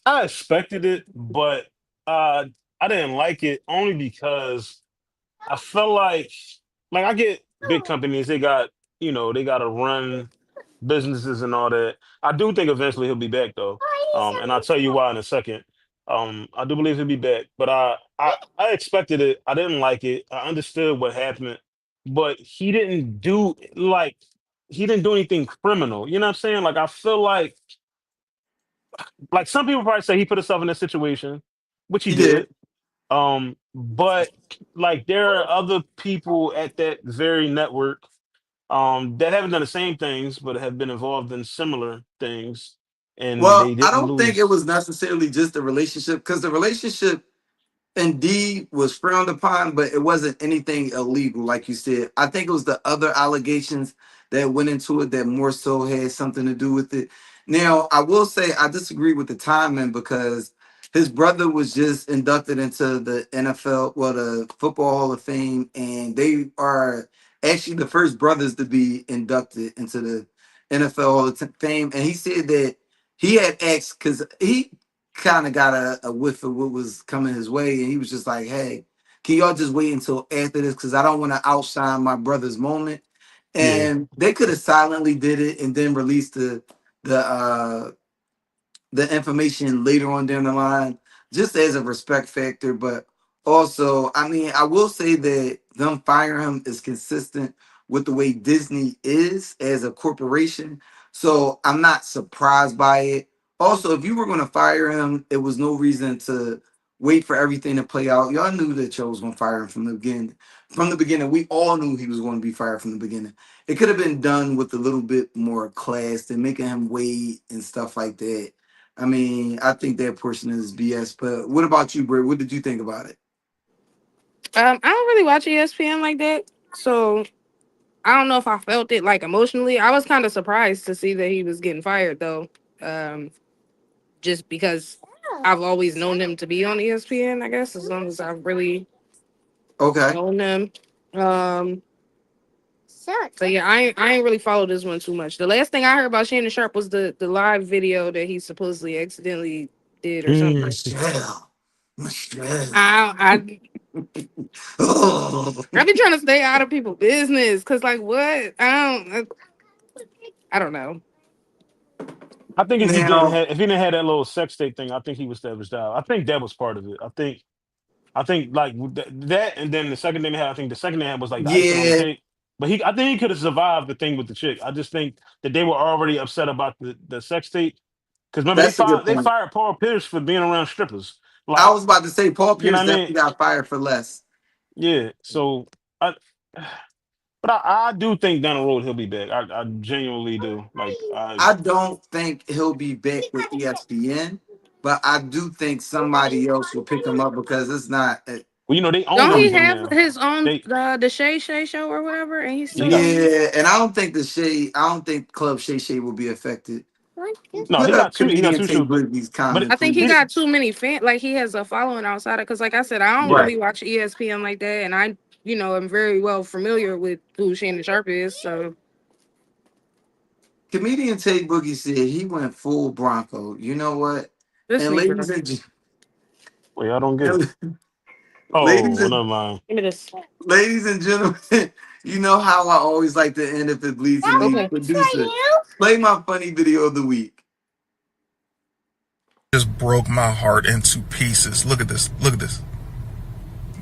I expected it, but I didn't like it only because I felt like I get big companies, they got, they gotta run businesses and all that. I do think eventually he'll be back though. And I'll tell you why in a second. I do believe he'll be back, but I expected it. I didn't like it. I understood what happened, but he didn't do anything criminal. You know what I'm saying? Like I feel like some people probably say he put himself in this situation, which he He did. did. But like there are other people at that very network that haven't done the same things but have been involved in similar things and they Well, I didn't don't think it lose. was necessarily just the relationship because the relationship indeed was frowned upon, but it wasn't anything illegal, like you said. I think it was the other allegations that went into it that more so had something to do with it. Now, I will say I disagree with the timing because his brother was just inducted into the NFL, well, the Football Hall of Fame, and they are actually the first brothers to be inducted into the NFL Hall of Fame. And he said that he had asked because he kind of got a whiff of what was coming his way, and he was just like, "Hey, can y'all just wait until after this? Because I don't want to outshine my brother's moment." Yeah. And they could have silently did it and then released the the information later on down the line, just as a respect factor. But also, I mean, I will say that them firing him is consistent with the way Disney is as a corporation. So I'm not surprised by it. Also, if you were going to fire him, it was no reason to wait for everything to play out. Y'all knew that y'all was gonna fire him from the beginning. From the beginning, we all knew he was going to be fired from the beginning. It could have been done with a little bit more class than making him wait and stuff like that. I mean, I think that portion is BS. But what about you, Britt? What did you think about it? I don't really watch ESPN like that, so I don't know if I felt it like emotionally. I was kind of surprised to see that he was getting fired though, just because I've always known him to be on ESPN. I guess as long as I've really Okay. known him. Um, so yeah, I ain't really followed this one too much. The last thing I heard about Shannon Sharp was the live video that he supposedly accidentally did or something. Michelle. Michelle. I Oh. I've been trying to stay out of people's business because like what I don't know. I think Now, if he didn't have that little sex tape thing, I think he would established out. I think that was part of it. I think like that, and then the second thing they had, I think the second thing they had was like the icing on the yeah, cake. But I think he could have survived the thing with the chick. I just think that they were already upset about the sex tape because remember that's a good they point. fired Paul Pierce for being around strippers. I Like was about to say Paul you know Pierce what I mean? definitely got fired for less. Yeah. So I, but I do think down the road he'll be back. I genuinely do. Like I don't think he'll be back with ESPN, but I do think somebody else will pick him up because it's not. well, you know they own Don't he everything have now. his own They the Shay Shay show or whatever, and he's he still got doing Yeah, and I don't think I don't think Club Shay Shay will be affected. no, Put up he got comedian two Tay shows, Boogie's but comment, I think he please. got too many fans. Like he has a following outside of because, like I said, I don't yeah. really watch ESPN like that, and I, am very well familiar with who Shannon Sharp is. So Comedian Tay Boogie said he went full Bronco. You know what? this And nigga, Wait, I don't get it. and ladies Oh, and never mind. give me this. ladies and gentlemen, you know how I always like to end if it bleeds in me. Okay. Producer, play my funny video of the week. Just broke my heart into pieces. Look at this. Look at this.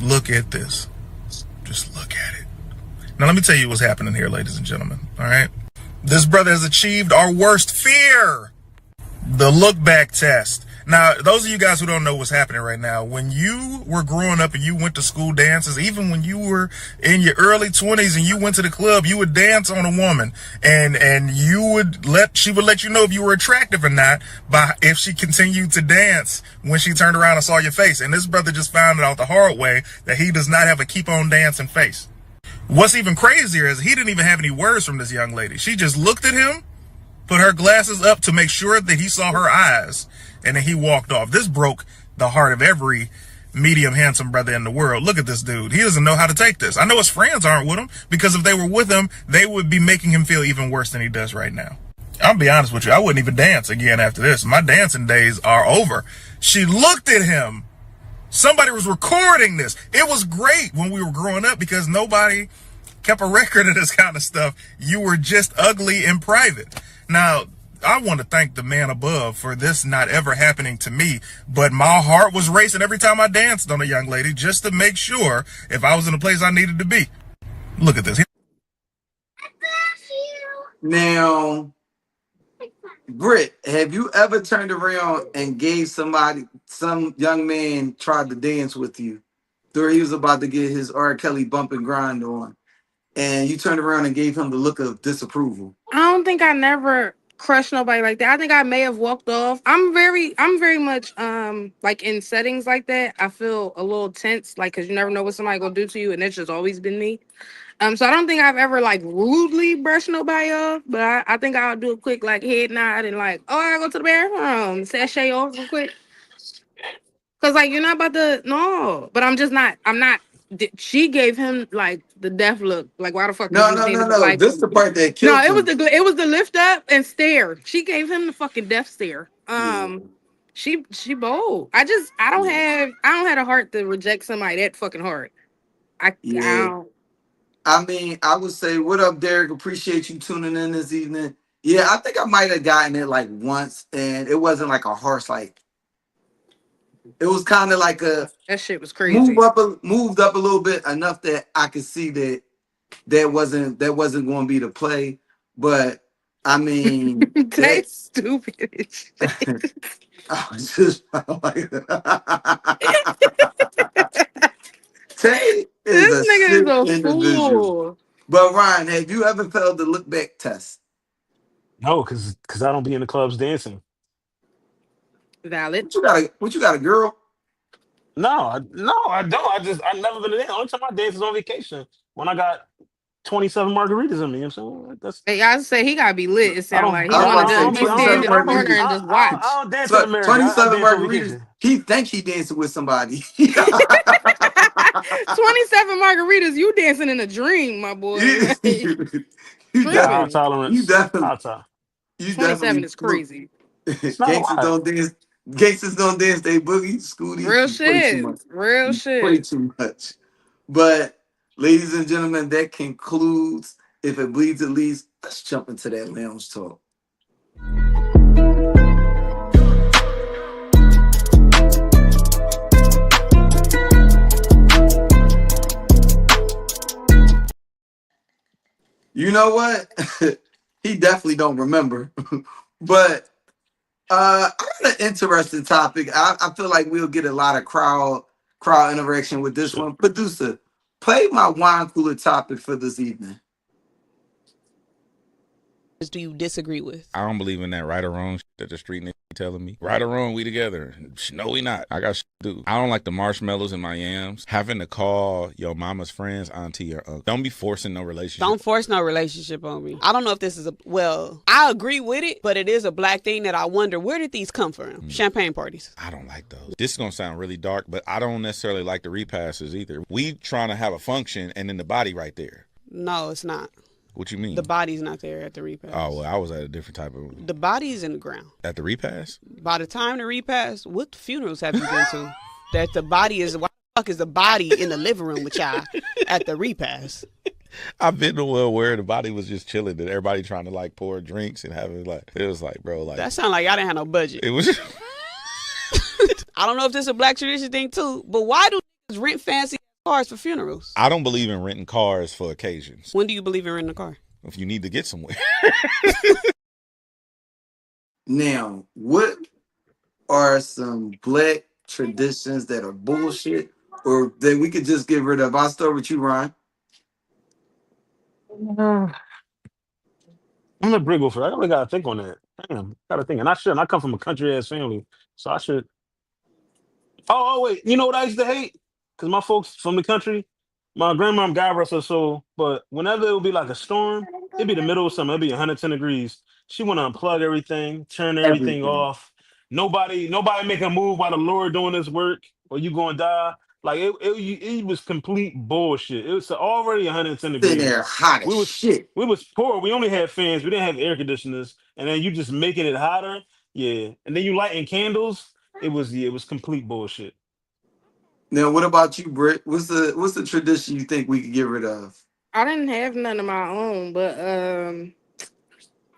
Look at this. Just look at it. Now, let me tell you what's happening here, ladies and gentlemen. All right. This brother has achieved our worst fear, the look back test. Now, those of you guys who don't know what's happening right now, when you were growing up and you went to school dances, even when you were in your early 20s and you went to the club, you would dance on a woman and she would let you know if you were attractive or not by if she continued to dance when she turned around and saw your face. And this brother just found out the hard way that he does not have a keep on dancing face. What's even crazier is he didn't even have any words from this young lady. She just looked at him, put her glasses up to make sure that he saw her eyes, and then he walked off. This broke the heart of every medium handsome brother in the world. Look at this dude. He doesn't know how to take this. I know his friends aren't with him because if they were with him, they would be making him feel even worse than he does right now. I'll be honest with you. I wouldn't even dance again after this. My dancing days are over. She looked at him. Somebody was recording this. It was great when we were growing up because nobody kept a record of this kind of stuff. You were just ugly in private. Now, I want to thank the man above for this not ever happening to me, but my heart was racing every time I danced on a young lady just to make sure if I was in a place I needed to be. Look at this. Now, Britt, have you ever turned around and gave some young man tried to dance with you where he was about to get his R. Kelly bump and grind on, and you turned around and gave him the look of disapproval? I don't think I never crushed nobody like that. I think I may have walked off. I'm very much like in settings like that. I feel a little tense, like because you never know what somebody gonna do to you, and that's just always been me. So I don't think I've ever like rudely brushed nobody off, but I think I'll do a quick like head nod and like, oh, I gotta go to the bathroom, sashay off real quick. Cause like you're not about to no, but I'm just not. I'm not. She gave him like the death look. Like why the fuck? No, did no, you no, need to, no. like, This is the part that no, killed him. it was the lift up and stare. She gave him the fucking death stare. Yeah. She bold. I don't have a heart to reject somebody that fucking hard. I Yeah. don't. I mean, I would say, what up, Derek? Appreciate you tuning in this evening. Yeah, I think I might have gotten it like once, and it wasn't like a harsh, like, it was kind of like a That shit was crazy. moved up a little bit enough that I could see that wasn't going to be the play. But I mean, They that. stupid as shit. I was just like, Tay is This a nigga is sick a individual. fool. But Ryan, have you ever failed the look back test? No, because I don't be in the clubs dancing. Valid. What you got a girl? No, I don't. I never been to dance. Only time I dance is on vacation when I got 27 margaritas in me. You know what I'm saying? That's Hey, I say he gotta be lit. It I sound don't like I he was I, want to about to I say just don't be be I 27 don't standing in the I don't corner be margaritas. and just watch. I don't dance in America. I 27 dance on margaritas. vacation. He think he dancing with somebody. 27 margaritas, you dancing in a dream, my boy. you, Like, you High tripping. definitely, you tolerance. definitely, High tolerance. you 27 definitely. is crazy. It's not a Gangsters lot. don't dance. Gangsters don't dance. They boogie. Scooty, Real you play too shit. much. Real You play shit. too much. But, ladies and gentlemen, that concludes. If it bleeds, it leads. Let's jump into that lounge talk. You know what? He definitely don't remember. But I got an interesting topic. I feel like we'll get a lot of crowd interaction with this Shit. one. Producer, play my wine cooler topic for this evening. Do you disagree with? I don't believe in that right or wrong shit that the street nigga telling me. Right or wrong, we together. No, we not. I got shit to do. I don't like the marshmallows in my yams. Having to call your mama's friends, auntie, or uncle. Don't be forcing no relationship. Don't force no relationship on me. I don't know if this is I agree with it, but it is a black thing that I wonder, where did these come from? Champagne parties. I don't like those. This is going to sound really dark, but I don't necessarily like the repasses either. We trying to have a function and then the body right there. No, it's not. What you mean? The body's not there at the repast. Oh, well, I was at a different type of... The body's in the ground. At the repast? By the time the repast, what funerals have you been to? That the body is... Why the fuck is the body in the living room with y'all at the repast? I've been to one where the body was just chilling and everybody trying to like pour drinks and having like... It was like, bro, like... That sound like y'all didn't have no budget. It was... I don't know if this is a black tradition thing too, but why do niggas rent fancy cars for funerals? I don't believe in renting cars for occasions. When do you believe in renting a car? If you need to get somewhere. Now, what are some black traditions that are bullshit or that we could just get rid of? I'll start with you, Ryan. I'm gonna Briggle for that. I really gotta think on that. Damn, gotta think. And I shouldn't. I come from a country ass family, so I should. Oh, wait. You know what I used to hate? Because my folks from the country, my grandmom, God rest her soul, but whenever it would be like a storm, it'd be the middle of summer, it'd be 110 degrees. She want to unplug everything, turn everything Everything. off. Nobody make a move while the Lord doing His work, or you gonna die. Like it was complete bullshit. It was already 110 Sitting degrees. there hot as We was shit. we was poor. We only had fans. We didn't have air conditioners, and then you just making it hotter. Yeah, and then you lighting candles. It was complete bullshit. Now, what about you, Britt? What's the tradition you think we could get rid of? I didn't have none of my own, but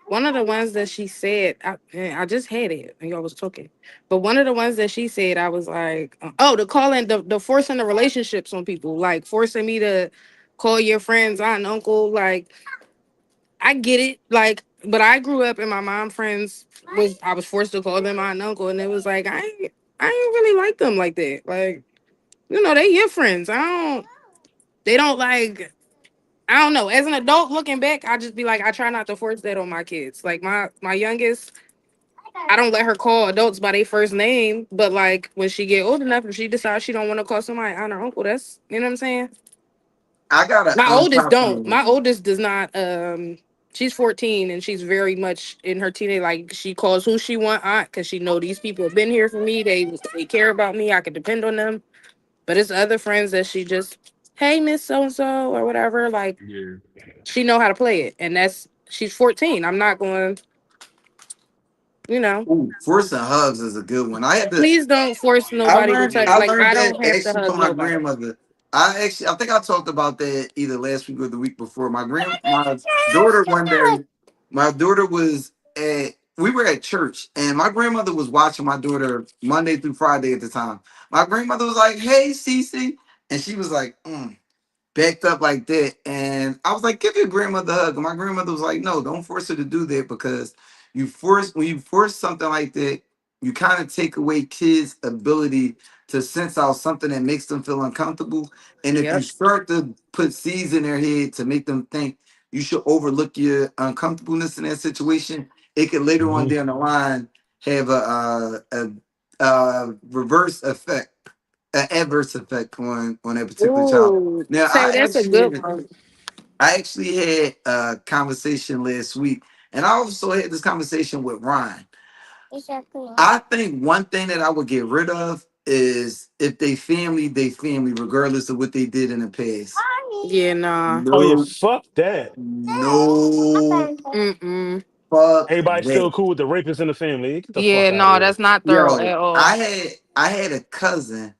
one of the ones that she said, I just had it when y'all was talking, but one of the ones that she said, I was like, the calling, the forcing the relationships on people, like forcing me to call your friends aunt and uncle. Like, I get it, like, but I grew up and my mom friends I was forced to call them aunt and uncle, and it was like I ain't really like them like that. Like, they your friends. They don't like. I don't know. As an adult looking back, I just be like, I try not to force that on my kids. Like my youngest, I don't let her call adults by their first name. But like when she get old enough and she decides she don't want to call somebody aunt or uncle, that's what I'm saying. I got My to oldest unpopular. don't. My oldest does not. She's 14 and she's very much in her teenage. Like she calls who she want aunt because she know these people have been here for me. They care about me. I can depend on them. But it's other friends that she just, hey, Miss So and So or whatever. Like she know how to play it, and she's 14. I'm not going, Ooh, forcing hugs is a good one. Please don't force nobody to touch. I Like learned I that don't have to actually hug from my nobody. grandmother. I think I talked about that either last week or the week before. My daughter one day, my daughter was we were at church and my grandmother was watching my daughter Monday through Friday at the time. My grandmother was like, "Hey, Cece," and she was like, backed up like that. And I was like, give your grandmother a hug. And my grandmother was like, no, don't force her to do that, because when you force something like that, you kind of take away kids' ability to sense out something that makes them feel uncomfortable. And if you Yep. start to put seeds in their head to make them think you should overlook your uncomfortableness in that situation, it could later on Mhm. down the line have a reverse effect, an adverse effect on that particular child. Ooh, Now, say that's a good one. I actually had a conversation last week, and I also had this conversation with Ryan. I think one thing that I would get rid of is if they family, regardless of what they did in the past. Yeah, nah. Oh yeah, No, fuck that. no, Mm-mm. fuck Everybody's still that. cool with the rapist in the family. Get the Yeah, fuck out of no, here. that's not thorough Yo, at all. I had a cousin,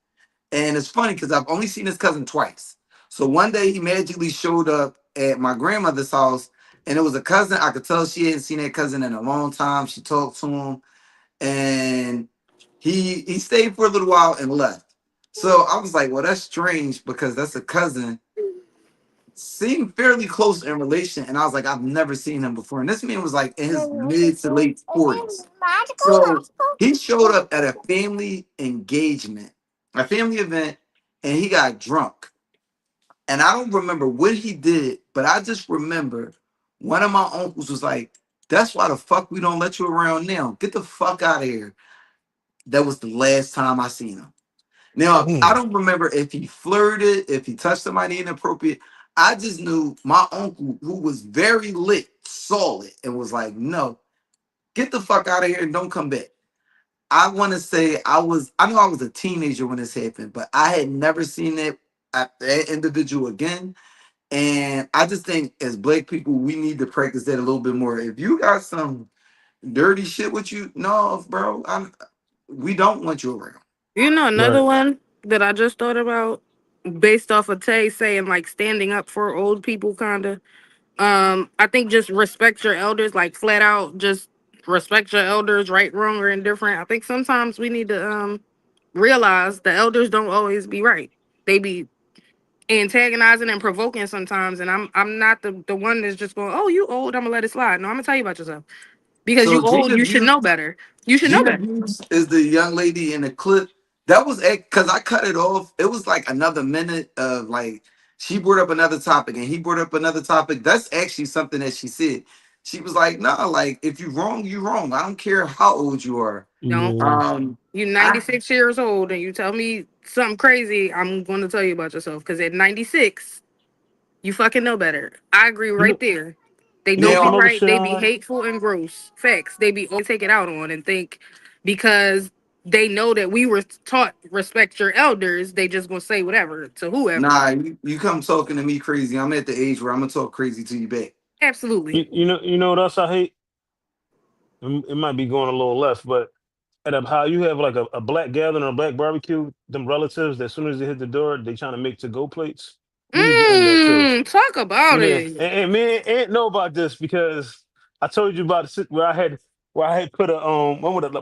and it's funny because I've only seen this cousin twice. So one day he magically showed up at my grandmother's house, and it was a cousin. I could tell she hadn't seen that cousin in a long time. She talked to him, and he stayed for a little while and left. So I was like, well, that's strange because that's a cousin. Seemed fairly close in relation, and I was like, I've never seen him before. And this man was like in his mid to late 40s. So he showed up at a family engagement, a family event, and he got drunk. And I don't remember what he did, but I just remember one of my uncles was like, that's why the fuck we don't let you around now. Get the fuck out of here. That was the last time I seen him. Now, I Mm. don't remember if he flirted, if he touched somebody inappropriate. I just knew my uncle, who was very lit, saw it and was like, no, get the fuck out of here and don't come back. I want to say I know I was a teenager when this happened, but I had never seen that individual again. And I just think as black people, we need to practice that a little bit more. If you got some dirty shit with you, no, bro, we don't want you around. You know another Right. one that I just thought about based off of Tay saying like standing up for old people kinda. I think just respect your elders, like flat out just respect your elders, right, wrong, or indifferent. I think sometimes we need to realize the elders don't always be right. They be antagonizing and provoking sometimes, and I'm not the one that's just going, oh, you old, I'm gonna let it slide. No, I'm gonna tell you about yourself. Because So you old, you should know better. You should know Gina better. Hughes is the young lady in the clip. That was because I cut it off. It was like another minute of like she brought up another topic and he brought up another topic. That's actually something that she said. She was like, "Nah, like if you wrong, you wrong. I don't care how old you are." Don't. Yeah. You I 96 years old and you tell me something crazy, I'm going to tell you about yourself. Because at 96, you fucking know better. I agree You right know, there. They you know don't be some now other right. shit They I be like? hateful and gross. Facts. They be always take it out on and think because they know that we were taught respect your elders, they just gonna say whatever to whoever. nah, you come talking to me crazy. I'm at the age where I'm gonna talk crazy to you back. Absolutely. You know what else I hate? It might be going a little left, but at a how you have like a black gathering or a black barbecue, them relatives that as soon as they hit the door, they trying to make to go plates. We need to end that too. Talk about Yeah, it. and me ain't know about this because I told you about the where I had put a one with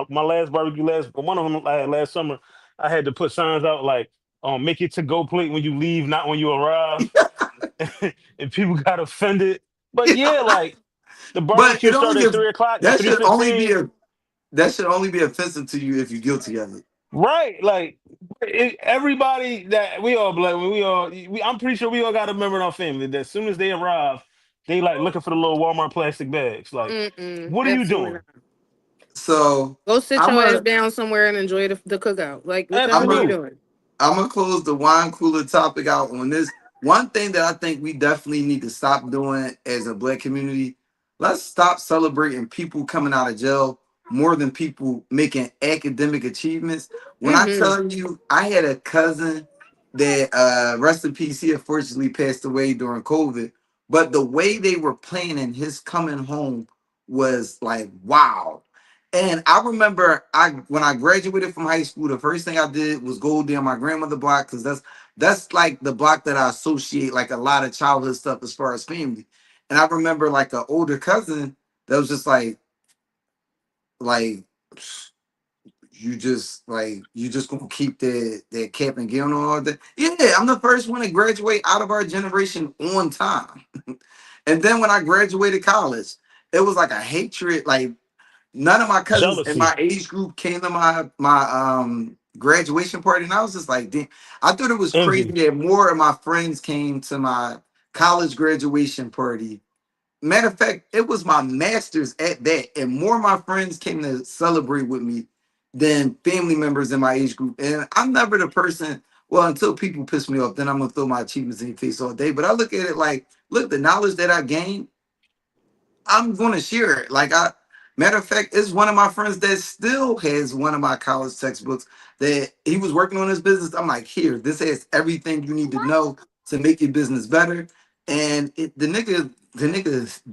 my last barbecue last one of them I had last summer. I had to put signs out like make it to go plate when you leave, not when you arrive, and people got offended. But yeah, like the But barbecue it started only at if 3 o'clock. At that three should only be fifteen. a that should only be offensive to you if you're guilty of it. Right, like everybody that we all black, I'm pretty sure we all got a member in our family that as soon as they arrive, they like looking for the little Walmart plastic bags. Like, what are you Absolutely doing? not. So Go sit I'm your ass a down somewhere and enjoy the cookout. Like, what the I'm hell are a you Absolutely. doing? I'm gonna close the wine cooler topic out on this. One thing that I think we definitely need to stop doing as a black community, let's stop celebrating people coming out of jail more than people making academic achievements. When I Mm-hmm. tell you, I had a cousin that rest in peace, he unfortunately passed away during COVID. But the way they were planning his coming home was like wow. And I remember I when I graduated from high school, the first thing I did was go down my grandmother block because that's like the block that I associate like a lot of childhood stuff as far as family. And I remember like an older cousin that was just like you just gonna keep that cap and gown on all day. Yeah, I'm the first one to graduate out of our generation on time. And then when I graduated college, it was like a hatred. Like none of my cousins in my Jealousy. age group came to my graduation party, and I was just like, damn. I thought it was crazy Envy. that more of my friends came to my college graduation party. Matter of fact, it was my master's at that, and more of my friends came to celebrate with me than family members in my age group. And I'm never the person. Well, until people piss me off, then I'm gonna throw my achievements in your face all day. But I look at it like, look, the knowledge that I gained, I'm gonna share it. Matter of fact, it's one of my friends that still has one of my college textbooks that he was working on his business. I'm like, here, this has everything you need to know to make your business better. And the nigga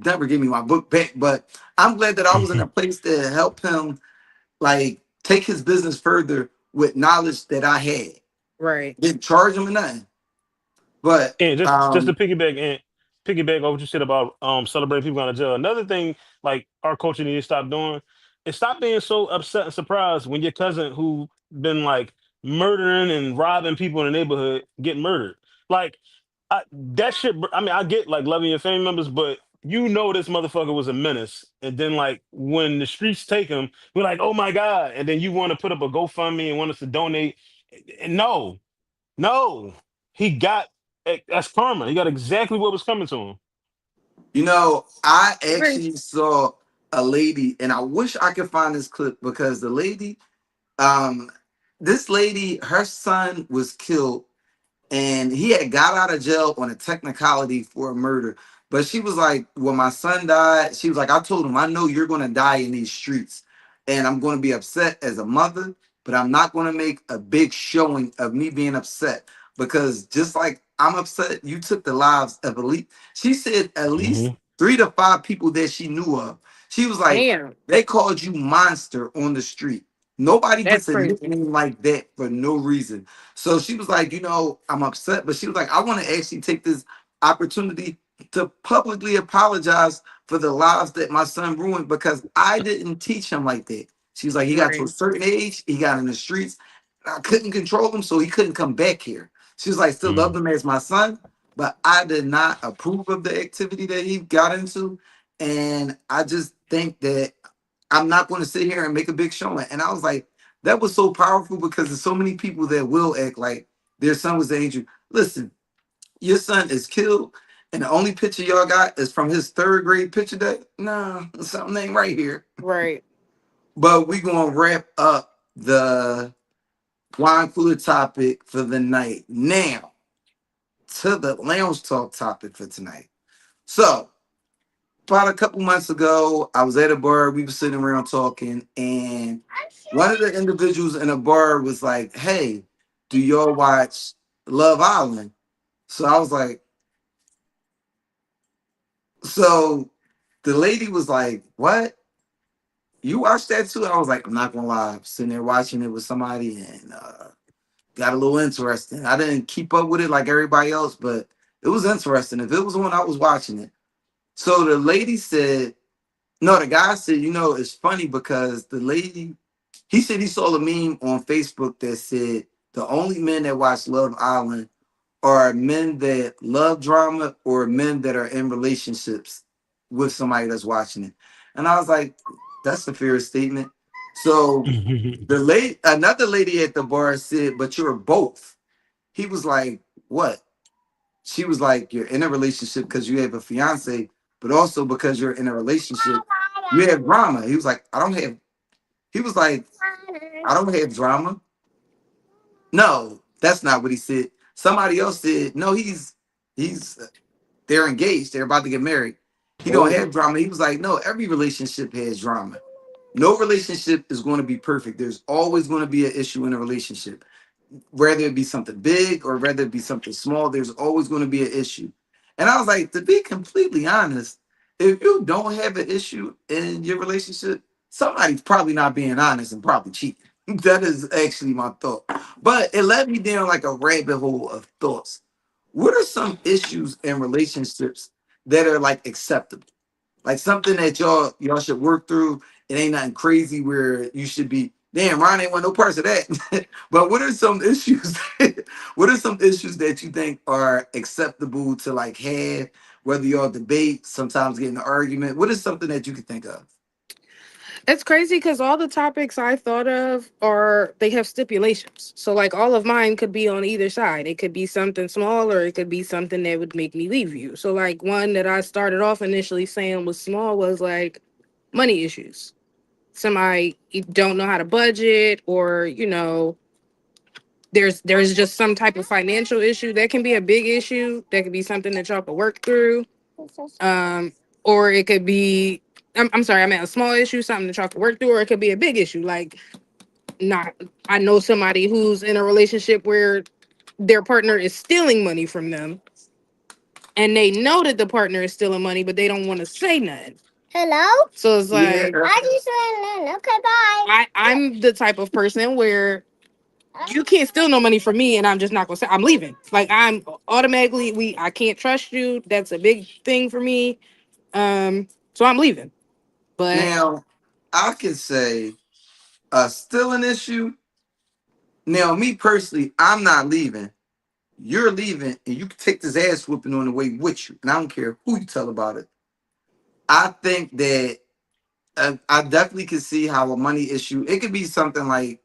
never gave me my book back, but I'm glad that I was in a place to help him like take his business further with knowledge that I had. Right. Didn't charge him or nothing. But And just to piggyback on what you said about celebrating people going to jail. Another thing like our culture needs to stop doing is stop being so upset and surprised when your cousin who been like murdering and robbing people in the neighborhood get murdered. Like that shit. I mean, I get like loving your family members, but you know this motherfucker was a menace. And then like when the streets take him, we're like, oh my god. And then you want to put up a GoFundMe and want us to donate. And no, no, he got that's karma. He got exactly what was coming to him. I actually saw a lady, and I wish I could find this clip because the lady, um, this lady, her son was killed and he had got out of jail on a technicality for a murder. But she was like, when my son died, she was like, I told him, I know you're going to die in these streets, and I'm going to be upset as a mother, but I'm not going to make a big showing of me being upset because just like I'm upset, you took the lives of elite. She said at least 3 to 5 people that she knew of. She was like, Damn. they called you monster on the street. Nobody That's gets a crazy. nickname like that for no reason. So she was like, I'm upset, but she was like, I want to actually take this opportunity to publicly apologize for the lives that my son ruined because I didn't teach him like that. She was like, he got to a Right. certain age, he got in the streets, I couldn't control him, so he couldn't come back here. She was like, still loved him as my son, but I did not approve of the activity that he got into. And I just think that I'm not going to sit here and make a big showing. And I was like, that was so powerful because there's so many people that will act like their son was the angel. Listen, your son is killed, and the only picture y'all got is from his third grade picture day. Nah, something ain't right here. Right. But we gonna wrap up the wine cooler topic for the night. Now to the lounge talk topic for tonight. So about a couple months ago, I was at a bar. We were sitting around talking, and one of the individuals in a bar was like, "Hey, do y'all watch Love Island?" So I was like, so the lady was like, "What? You watch that too?" I was like, "I'm not gonna lie, I'm sitting there watching it with somebody and got a little interesting. I didn't keep up with it like everybody else, but it was interesting. If it was on, I was watching it." So the lady said, no, the guy said, it's funny because the lady, he said he saw a meme on Facebook that said the only men that watch Love Island are men that love drama or men that are in relationships with somebody that's watching it. And I was like, that's a fair statement. So another lady at the bar said, but you're both. He was like, what? She was like, you're in a relationship because you have a fiance, but also because you're in a relationship, you have drama. He was like, he was like, I don't have drama. No, that's not what he said. Somebody else said, no, they're engaged. They're about to get married. He don't have drama. He was like, no, every relationship has drama. No relationship is going to be perfect. There's always going to be an issue in a relationship. Whether it be something big or whether it be something small, there's always going to be an issue. And I was like, to be completely honest, if you don't have an issue in your relationship, somebody's probably not being honest and probably cheating. That is actually my thought. But it led me down like a rabbit hole of thoughts. What are some issues in relationships that are like acceptable? Like something that y'all should work through. It ain't nothing crazy where you should be Damn, Ron ain't want no parts of that. But what are some issues? What are some issues that you think are acceptable to like have, whether y'all debate, sometimes get in an argument? What is something that you could think of? It's crazy because all the topics I thought of they have stipulations. So like all of mine could be on either side. It could be something small or it could be something that would make me leave you. So like one that I started off initially saying was small was like money issues. Somebody you don't know how to budget, or there's just some type of financial issue. That can be a big issue. That could be something that y'all could work through. Um, or it could be I'm sorry, I meant a small issue, something that y'all could work through, or it could be a big issue. Like not I know somebody who's in a relationship where their partner is stealing money from them, and they know that the partner is stealing money, but they don't want to say nothing. Hello? So it's Yeah. like I just went, okay, bye. I'm the type of person where you can't steal no money from me, and I'm just not gonna say I'm leaving. Like I'm automatically I can't trust you. That's a big thing for me. So I'm leaving. But Now, I could say still an issue. Now, me personally, I'm not leaving. You're leaving, and you can take this ass whooping on the way with you. And I don't care who you tell about it. I think that I definitely can see how a money issue, it could be something like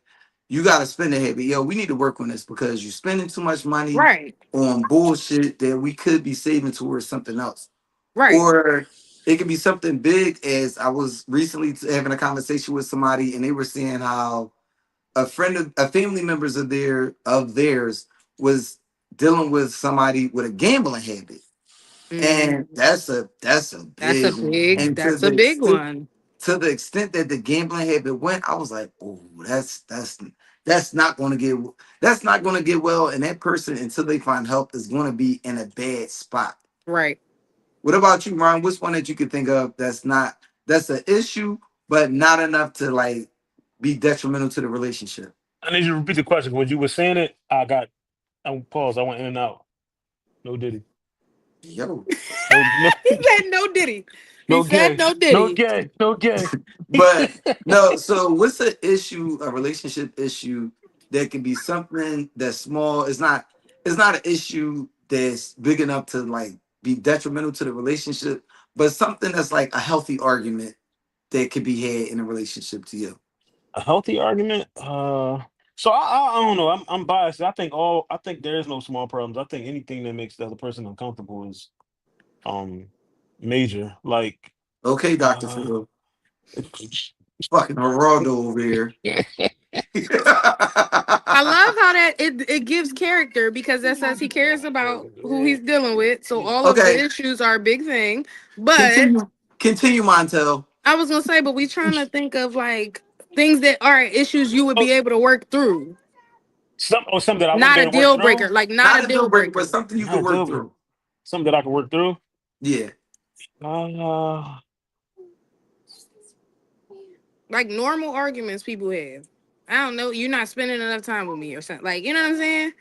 you got to spend a habit. Yo, we need to work on this because you're spending too much money right, on bullshit that we could be saving towards something else. right. Or it could be something big, as I was recently having a conversation with somebody, and they were saying how a family members of theirs was dealing with somebody with a gambling habit. And that's a big one. And That's a big one. to the extent that the gambling habit went, I was like, oh, that's not gonna get well. And that person, until they find help, is gonna be in a bad spot. Right. What about you, Ron? What's one that you could think of that's an issue, but not enough to like be detrimental to the relationship? I need you to repeat the question. When you were saying it, I paused. I went in and out. No diddy. Yo. No, He said no diddy. He no said gay. no No diddy. gay. No gay. But no, so what's an issue, a relationship issue that can be something that's small? It's not an issue that's big enough to like be detrimental to the relationship, but something that's like a healthy argument that could be had in a relationship to you. A healthy argument. So I don't know. I'm biased. I think there is no small problems. I think anything that makes the other person uncomfortable is um major. Like Okay, Dr. uh Phil. Fucking Geraldo over here. I love how that it gives character because that says he cares about who he's dealing with. So all of the Okay, issues are a big thing. But continue, Montel. I was gonna say, but we trying to think of like things that are issues you would be able to work through. something that I wouldn't Not be a able to work deal breaker. through. Like not Not a a deal deal breaker, but breaker. something you Not could a work deal breaker. through. Something that I can work through. Yeah. Uh, Like normal arguments people have. I don't know. You're not spending enough time with me or something. Like, you know what I'm saying?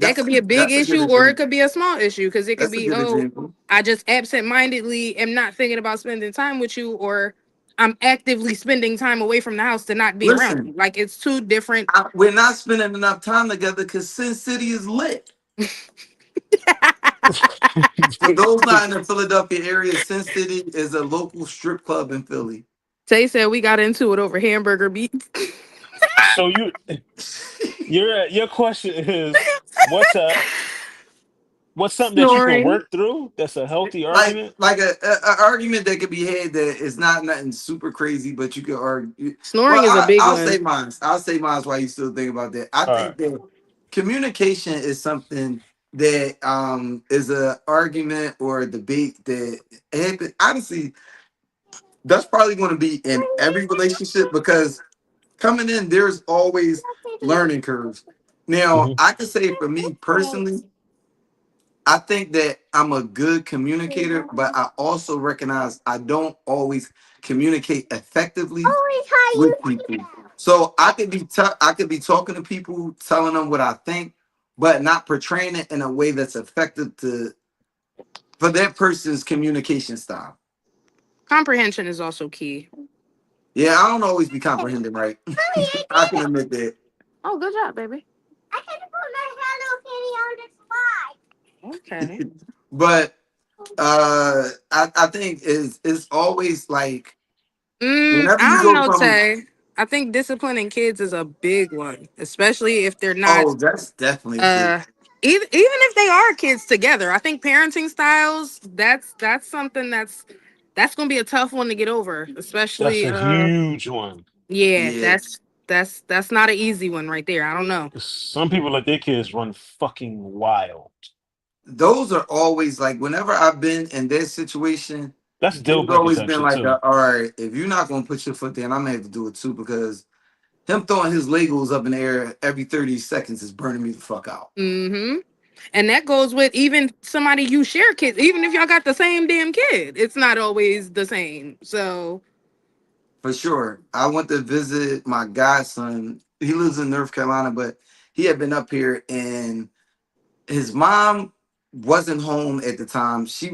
That That's could a be a big that's a good issue or it example. could be a small issue because it could That's a be, good oh, example. I just absent-mindedly am not thinking about spending time with you, or I'm actively spending time away from the house to not be around Listen, you. Like it's two different. we're not spending enough time together because Sin City is lit. For those not in the Philadelphia area, Sin City is a local strip club in Philly. Tay said we got into it over hamburger meat. so your question is what's something that you can Snoring. work through that's a healthy like argument? like a argument that could be had that is not nothing super crazy, but you could argue. Well, Snoring is a big I'll say one. mine. I'll say mine while you still think about that. I All right. think that communication is something that is a argument or a debate that happen. Honestly, that's probably going to be in every relationship because coming in, there's always learning curves. Now, Mhm. I can say for me personally, I think that I'm a good communicator, but I also recognize I don't always communicate effectively with people. So I could be talking to people, telling them what I think, but not portraying it in a way that's effective for that person's communication style. Comprehension is also key. Yeah, I don't always be comprehending right. I can admit that. Oh, good job, baby. I had to put my Hello Kitty on the slide. Okay. But I think it's always like whenever you I don't go know, from Tay. I think disciplining kids is a big one, especially if they're not oh, that's definitely a big uh even if they are kids together. I think parenting styles, that's something that's gonna be a tough one to get over, That's especially a huge one. yeah, yeah. that's not an easy one right there. I don't know. Some people let their kids run fucking wild. Those are always like whenever I've been in that situation, That's deal it's breaker always type been shit like, too. all right, if you're not gonna put your foot down, I'm gonna have to do it too because him throwing his Legos up in the air every 30 seconds is burning me the fuck out. Mm-hmm. And that goes with even somebody you share kids, even if y'all got the same damn kid, it's not always the same. So For sure. I went to visit my godson. He lives in North Carolina, but he had been up here and his mom wasn't home at the time. She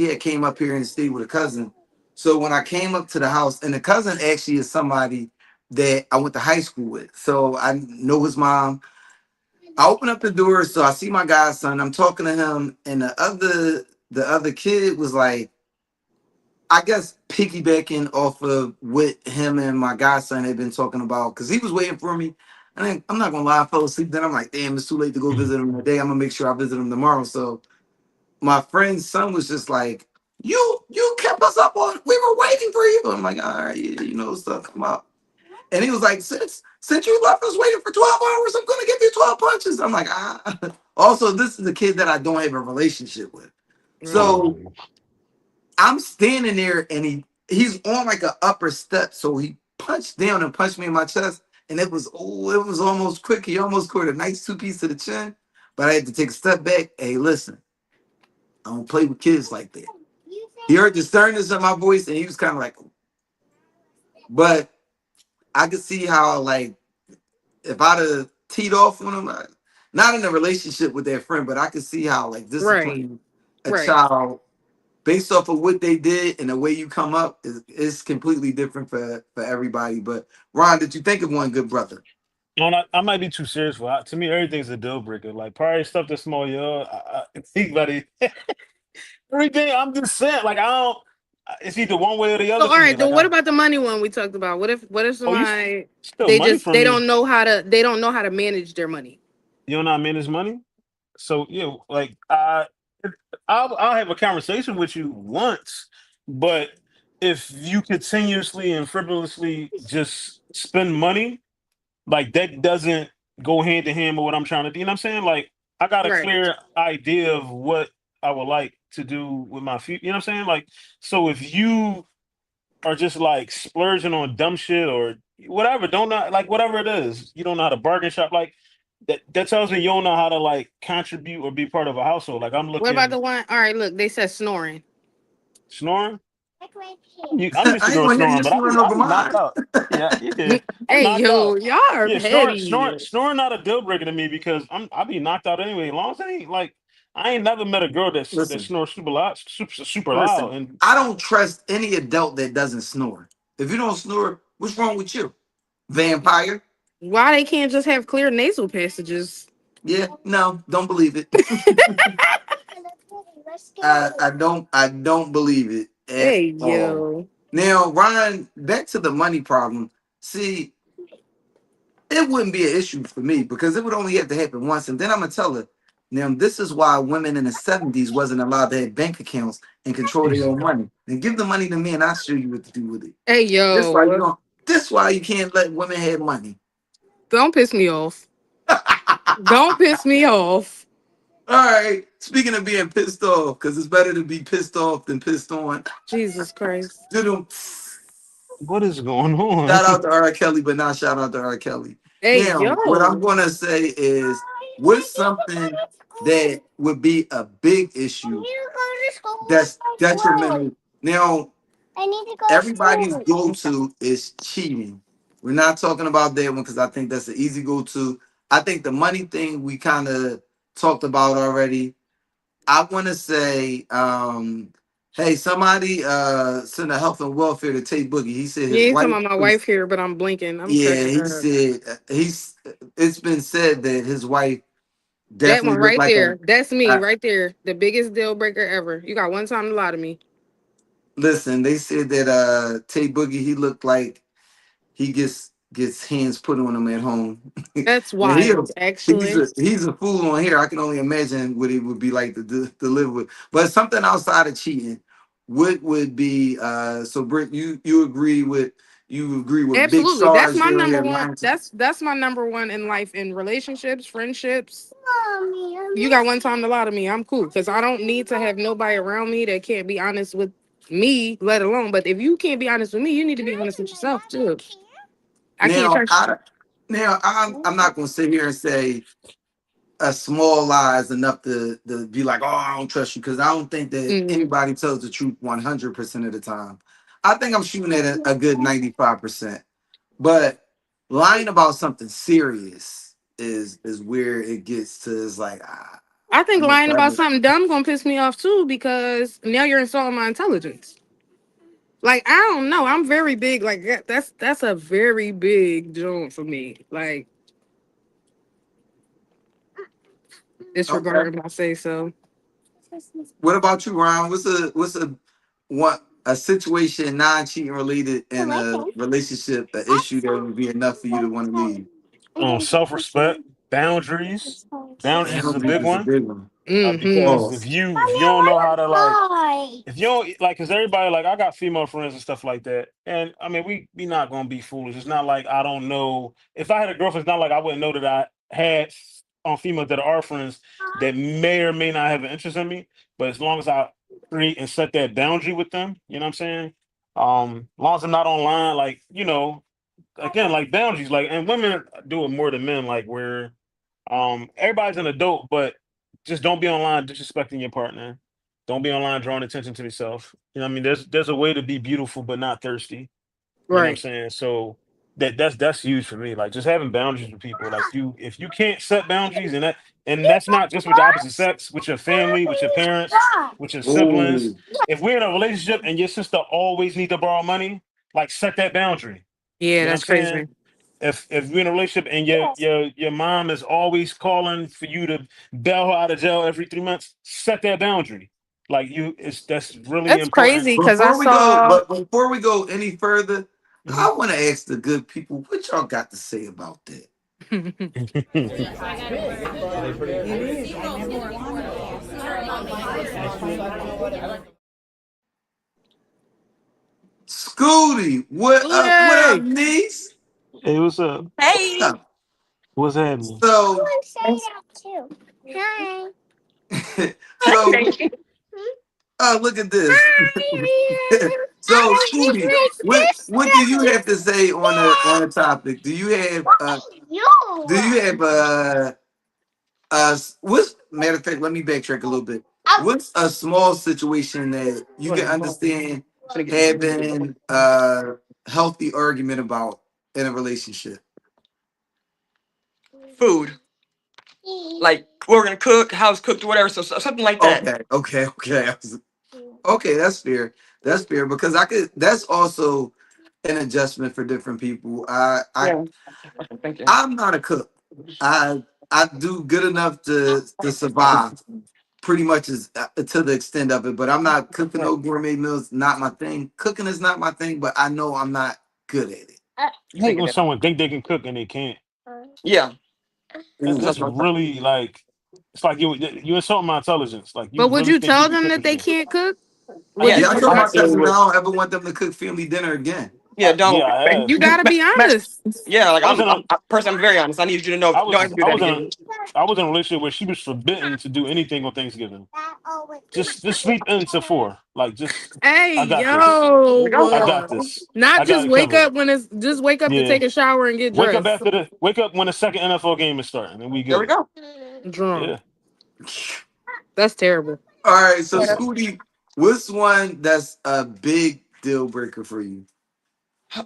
had came up here and stayed with a cousin. So when I came up to the house, and the cousin actually is somebody that I went to high school with. So I know his mom. I open up the door, so I see my godson. I'm talking to him, and the other kid was like, I guess piggybacking off of what him and my godson had been talking about, because he was waiting for me. And I'm not gonna lie, I fell asleep. Then I'm like, damn, it's too late to go visit him today. I'm gonna make sure I visit him tomorrow. So my friend's son was just like, you kept us up on. We were waiting for you. I'm like, all right, yeah, stuff come out. And he was like, since you left us waiting for 12 hours, I'm gonna give you 12 punches. I'm like, ah. Also, this is a kid that I don't have a relationship with. So Oh, I'm standing there and he's on like an upper step. So he punched down and punched me in my chest. And it was almost quick. He almost scored a nice 2-piece to the chin. But I had to take a step back. Hey, listen, I don't play with kids like that. He heard the sternness of my voice and he was kind of like, but I could see how like if I'd have teed off on him, not in a relationship with that friend, but I could see how like right, disciplining a right. child based off of what they did and the way you come up is completely different for everybody. But Ron, did you think of one good brother? no, I might be too serious for it. To me, everything's a deal breaker. Like probably stuff that's small, yo. I think about it. Everything. I'm just saying, like I don't. It's either one way or the So other all for me. right, then Like what about the money one we talked about? What if oh, somebody still money for they me. don't know how to manage their money? You don't know how to manage money. So yeah, like I'll have a conversation with you once, but if you continuously and frivolously just spend money, like that doesn't go hand in hand with what I'm trying to do. You know what I'm saying? Like I got a Right. clear idea of what I would like to do with my future. You know what I'm saying? Like so if you are just like splurging on dumb shit or whatever, don't not like whatever it is, you don't know how to bargain shop. Like that tells me you don't know how to like contribute or be part of a household. Like I'm What about looking the one? All right, look, they said snoring. snoring. I'm used to I ain't girls gonna hear snoring, you but snoring I'll over be knocked mine. out. Yeah, yeah. I'm Hey knocked yo, out. y'all are Yeah, petty. snoring not a deal breaker to me because I'll be knocked out anyway. As long as I ain't like I ain't never met a girl that Listen, snores super loud, super loud. listen. And I don't trust any adult that doesn't snore. If you don't snore, what's wrong with you? Vampire? Why they can't just have clear nasal passages? Yeah, no, don't believe it. I don't believe it at Hey all. yo. Now, Ryan, back to the money problem. See, it wouldn't be an issue for me because it would only have to happen once, and then I'm gonna tell her. Now, this is why women in the '70s wasn't allowed to have bank accounts and control their own money. And give the money to me, and I'll show you what to do with it. Hey This why you yo. don't. This why you can't let women have money. Don't piss me off. Don't piss me off. All right. Speaking of being pissed off, because it's better to be pissed off than pissed on. Jesus Christ. Doo-doo. what is going on? Shout out to R. Kelly, but not shout out to R. Kelly. Hey Now, what I'm yo. gonna say is, what's something that would be a big issue that's detrimental? Now, I need to go to everybody's school. go-to is cheating. We're not talking about that one because I think that's an easy go-to. I think the money thing we kind of talked about already. I want to say Hey, somebody send a health and welfare to Tate Boogie. He said You his ain't talking wife about my was, wife here, but I'm blinking. I'm yeah, cracking he her up. said he's it's been said that his wife That one definitely looked right like there. That's me a right there. The biggest deal breaker ever. You got one time to lie to me. listen, they said that Tate Boogie, he looked like he gets hands put on him at home. That's And wild, actually. he's a fool on here. I can only imagine what he would be like to live with. But something outside of cheating, what would be so Britt, you agree with Big Absolutely. That's Sarge my there on number there one. lying to That's my number one in life, in relationships, friendships. You got one time to lie to me. I'm cool because I don't need to have nobody around me that can't be honest with me, let alone. But if you can't be honest with me, you need to be honest with yourself too. I can't now trust I'm not gonna sit here and say a small lie is enough to be like, oh, I don't trust you, because I don't think that you. anybody tells the truth 100% of the time. I think I'm shooting at a good 95%. But lying about something serious is where it gets to. It's like I think I'm gonna lying try about to. something dumb gonna piss me off too because now you're insulting my intelligence. Like I don't know, I'm very big. Like that's a very big joint for me. Like Okay. disregarding my say so. What about you, Ryan? What's a situation non-cheating related in a relationship, an issue that would be enough for you to want to leave? Self-respect, boundaries. Boundaries is a big Boundaries is a one. big one. Because Pause. if you don't know how to like, if you don't like, because everybody like, I got female friends and stuff like that, and I mean we not gonna be foolish. It's not like I don't know. If I had a girlfriend, it's not like I wouldn't know that I had on females that are friends that may or may not have an interest in me. But as long as I create and set that boundary with them, you know what I'm saying? As long as I'm not online, like again, like boundaries, like, and women do it more than men, like where everybody's an adult, but just don't be online disrespecting your partner. Don't be online drawing attention to yourself. You know what I mean? There's a way to be beautiful but not thirsty. You know what I'm Right. saying? So that's huge for me. Like just having boundaries with people. Like if you can't set boundaries, and that's not just with the opposite sex, with your family, with your parents, with your siblings. Oh, If we're in a relationship and your sister always need to borrow money, like set that boundary. Yeah, You know what I'm that's saying? crazy. If you're in a relationship and your mom is always calling for you to bail her out of jail every 3 months, set that boundary. Like that's really That's important. crazy because I saw before we go any further, Mhm. I want to ask the good people what y'all got to say about that. Scooty, what up? What up, Yay. niece? Hey, what's up? What's Hey. up? What's happening? So, Hi, so, Gracie. look at this. So, Scooty, what do you have to say on the topic? Do you have what's matter of fact? Let me backtrack a little bit. What's a small situation that you can understand having a healthy argument about in a relationship? Food. Like we're gonna cook, house cooked or whatever, so something like that. Okay. Okay, that's fair. That's fair because I could. That's also an adjustment for different people. Yeah. Okay, thank you. I'm not a cook. I do good enough to survive. Pretty much is to the extent of it, but I'm not cooking no gourmet meals. Not my thing. Cooking is not my thing, but I know I'm not good at it. I hate when someone think they can cook and they can't. Yeah. Ooh. That's really like it's like you insult my intelligence. Like you But would really you think you tell can them cook that and they shit. can't cook? Would Yeah, you Yeah, I told tell my absolutely cousins I would. don't ever want them to cook family dinner again. Yeah, don't. Yeah, I have. you gotta be honest. Yeah, like I was in a I'm very honest. I need you to know. I Don't ever was do I that was in again. a I was in a relationship where she was forbidden to do anything on Thanksgiving. Just sleep into 4. Like just Hey, I got this. There we go. I got this. not I got just it wake covered. up when it's just wake up to Yeah. take a shower and get dressed. Wake up when the second NFL game is starting and we There we good. go. Drunk. Yeah. That's terrible. All right, so Yeah, that- Scooty, what's one that's a big deal breaker for you?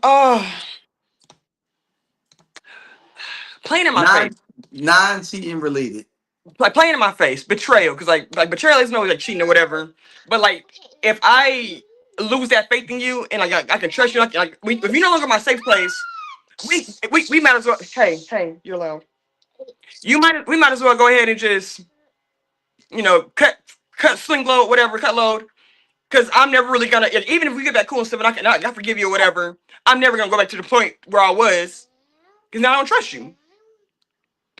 Oh, playing in my face. Non non cheating related. like playing in my face, betrayal, because like betrayal is no like cheating or whatever. But like if I lose that faith in you and like I can trust you, like if you're no longer my safe place, we might as well. Hey, you're loud. We might as well go ahead and just cut sling load whatever cut load. Because I'm never really gonna even if we get back cool and stuff and I forgive you or whatever, I'm never gonna go back to the point where I was because now I don't trust you.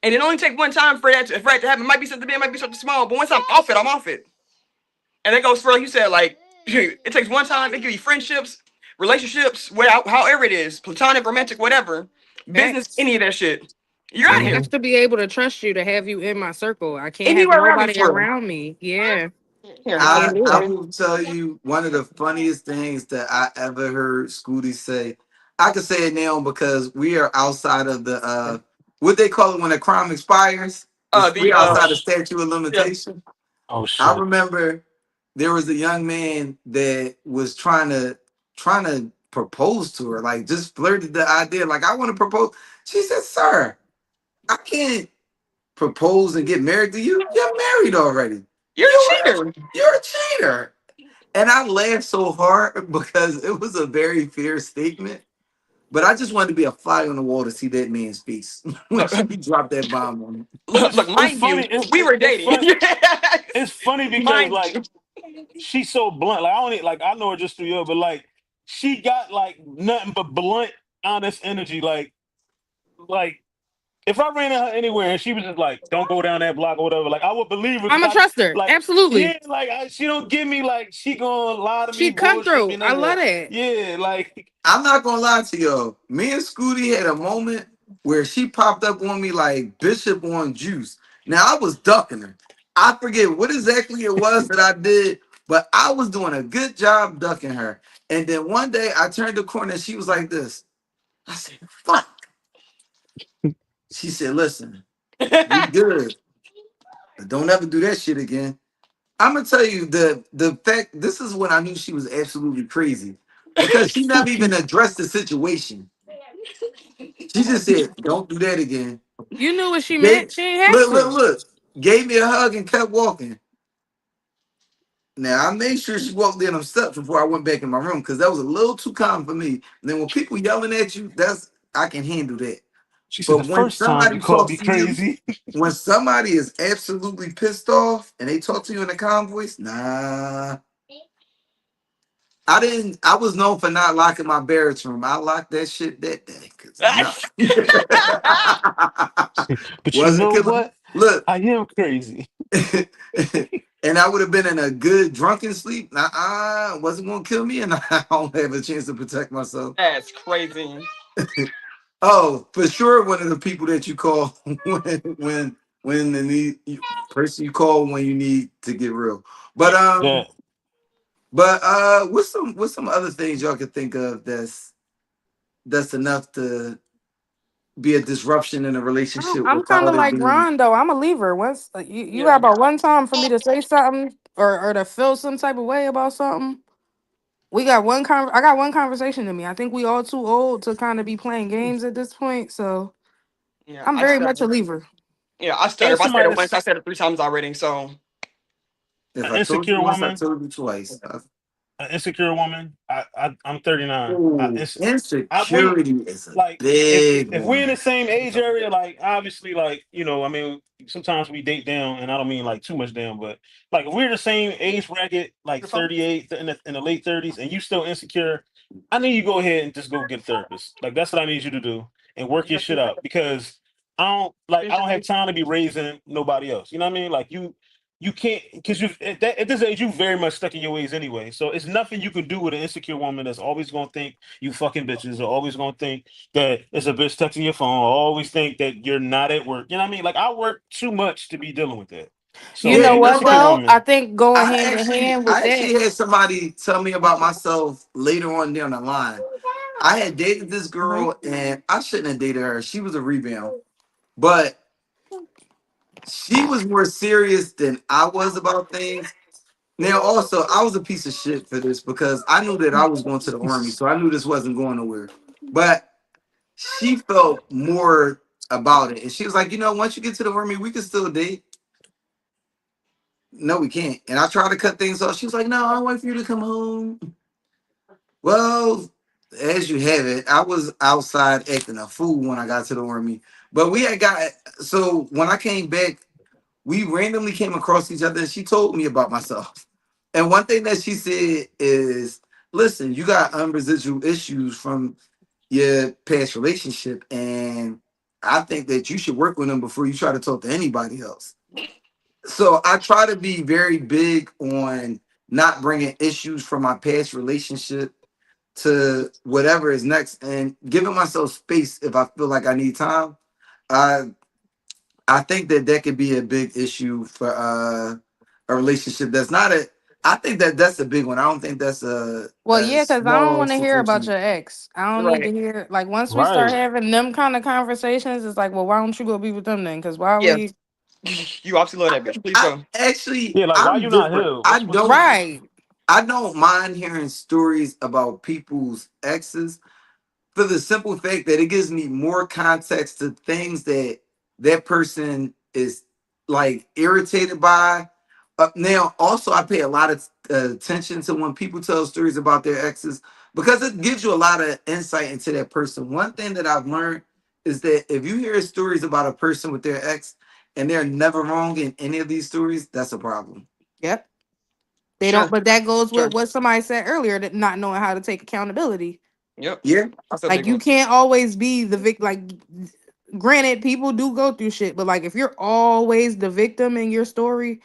And it only take one time for that to happen. It might be something big, it might be something small, but once I'm off it, I'm off it. And that goes for like you said, like it takes one time. It give you friendships, relationships, however it is, platonic, romantic, whatever, business, Facts. any of that shit. You're out of I here. have to be able to trust you to have you in my circle. I can't have Anywhere around me nobody for real. around me. Yeah, Here, I can't do I it. will tell you one of the funniest things that I ever heard Scooty say. I can say it now because we are outside of the what they call it when a crime expires. We the outside the statute of yeah. limitation. Oh I shit. remember there was a young man that was trying to propose to her, like just flirted the idea, like I want to propose. She said, "Sir, I can't propose and get married to you. You're married already. You're a cheater. You're a cheater." And I laughed so hard because it was a very fair statement. But I just wanted to be a fly on the wall to see that man's face when she dropped that bomb on him. Look, It's mind you, funny. It's we were it's dating. fun. It's funny because Mind like you. she's so blunt. Like I only like I know her just through you, but like she got like nothing but blunt, honest energy. Like if I ran into her anywhere and she was just like, "Don't go down that block" or whatever, like I would believe her I'm because a I truster. like Absolutely. yeah, like she don't give me like she gonna lie to me, She cut bullshit me, through. none I of love that. that. Yeah, like I'm not gonna lie to y'all. Me and Scooty had a moment where she popped up on me like Bishop on juice. Now I was ducking her. I forget what exactly it was that I did, but I was doing a good job ducking her. And then one day I turned the corner and she was like this. I said, "Fuck." She said, "Listen, we good, but don't ever do that shit again." I'm gonna tell you the fact. This is when I knew she was absolutely crazy because she never even addressed the situation. She just said, "Don't do that again." You knew what she Gave, meant. She ain't have look, to. look. Gave me a hug and kept walking. Now I made sure she walked down them steps before I went back in my room because that was a little too calm for me. And then when people yelling at you, that's I can handle that. she said, But the when first time you somebody called talks me to you, crazy. when somebody is absolutely pissed off and they talk to you in a calm voice, nah. I didn't. I was known for not locking my barracks room. I locked that shit that day because no, But you wasn't know killing me. what? Look, I am crazy. and I would have been in a good drunken sleep. Wasn't gonna kill me, and I don't have a chance to protect myself. That's crazy. Oh, for sure, one of the people that you call when the person you call when you need to get real. But Yeah. what's some other things y'all could think of that's enough to be a disruption in a relationship I'm kind without of it like being. Ron though. I'm a leaver. Once you got Yeah. about one time for me to say something or to feel some type of way about something. We got I got one conversation to me. I think we all too old to kind of be playing games at this point. So Yeah, I'm I very much a stutter. leaver. Yeah, I stutter. And If I said somebody it once, I that's said it 3 times already. So If an I told you insecure once, I woman. told you twice. An insecure woman. I'm 39. Ooh, We insecurity is a like big if we're in the one. same age area, like obviously, like I mean, sometimes we date down, and I don't mean like too much down, but like if we're the same age bracket, like 38 in the late 30s, and you still insecure, I need you to go ahead and just go get a therapist. Like that's what I need you to do and work your shit out because I don't have time to be raising nobody else. You know what I mean? Like you can't because you at this age you very much stuck in your ways anyway. So it's nothing you can do with an insecure woman that's always gonna think you fucking bitches are always gonna think that it's a bitch texting your phone, or always think that you're not at work. You know what I mean? Like I work too much to be dealing with that. You So Yeah, know an you know what insecure what? though? I woman, think going I hand in actually, hand with I that. actually had somebody tell me about myself later on down the line. I had dated this Mhm. girl, and I shouldn't have dated her. She was a rebound, but she was more serious than I was about things. Now, also, I was a piece of shit for this because I knew that I was going to the army, so I knew this wasn't going nowhere. But she felt more about it, and she was like, once you get to the army, we can still date. no, we can't. And I tried to cut things off. She was like, no, I want for you to come home. Well, as you have it, I was outside acting a fool when I got to the army. But we had got so when I came back, we randomly came across each other and she told me about myself. And one thing that she said is, listen, you got unresidual issues from your past relationship, and I think that you should work with them before you try to talk to anybody else. So I try to be very big on not bringing issues from my past relationship to whatever is next and giving myself space if I feel like I need time. I I think that that could be a big issue for a relationship that's not a. I think that that's a big one. I don't think that's Well, a yeah, because I don't small want to hear about situation. your ex. I don't need to Right. hear like once we start Right. having them kind of conversations, it's like, well, why don't you go be with them then? Because why are Yeah. we You absolutely love that bitch. Please I go. actually Yeah, like why I'm you not different. here? What's the right? I don't mind hearing stories about people's exes for the simple fact that it gives me more context to things that that person is like irritated by. Now, also, I pay a lot of attention to when people tell stories about their exes because it gives you a lot of insight into that person. One thing that I've learned is that if you hear stories about a person with their ex and they're never wrong in any of these stories, that's a problem. Yep. They don't, Sure. but that goes Sure. with what somebody said earlier, that not knowing how to take accountability. Yep. Yeah. I still Like take you one. can't always be the Like, granted, people do go through shit, but like if you're always the victim in your story,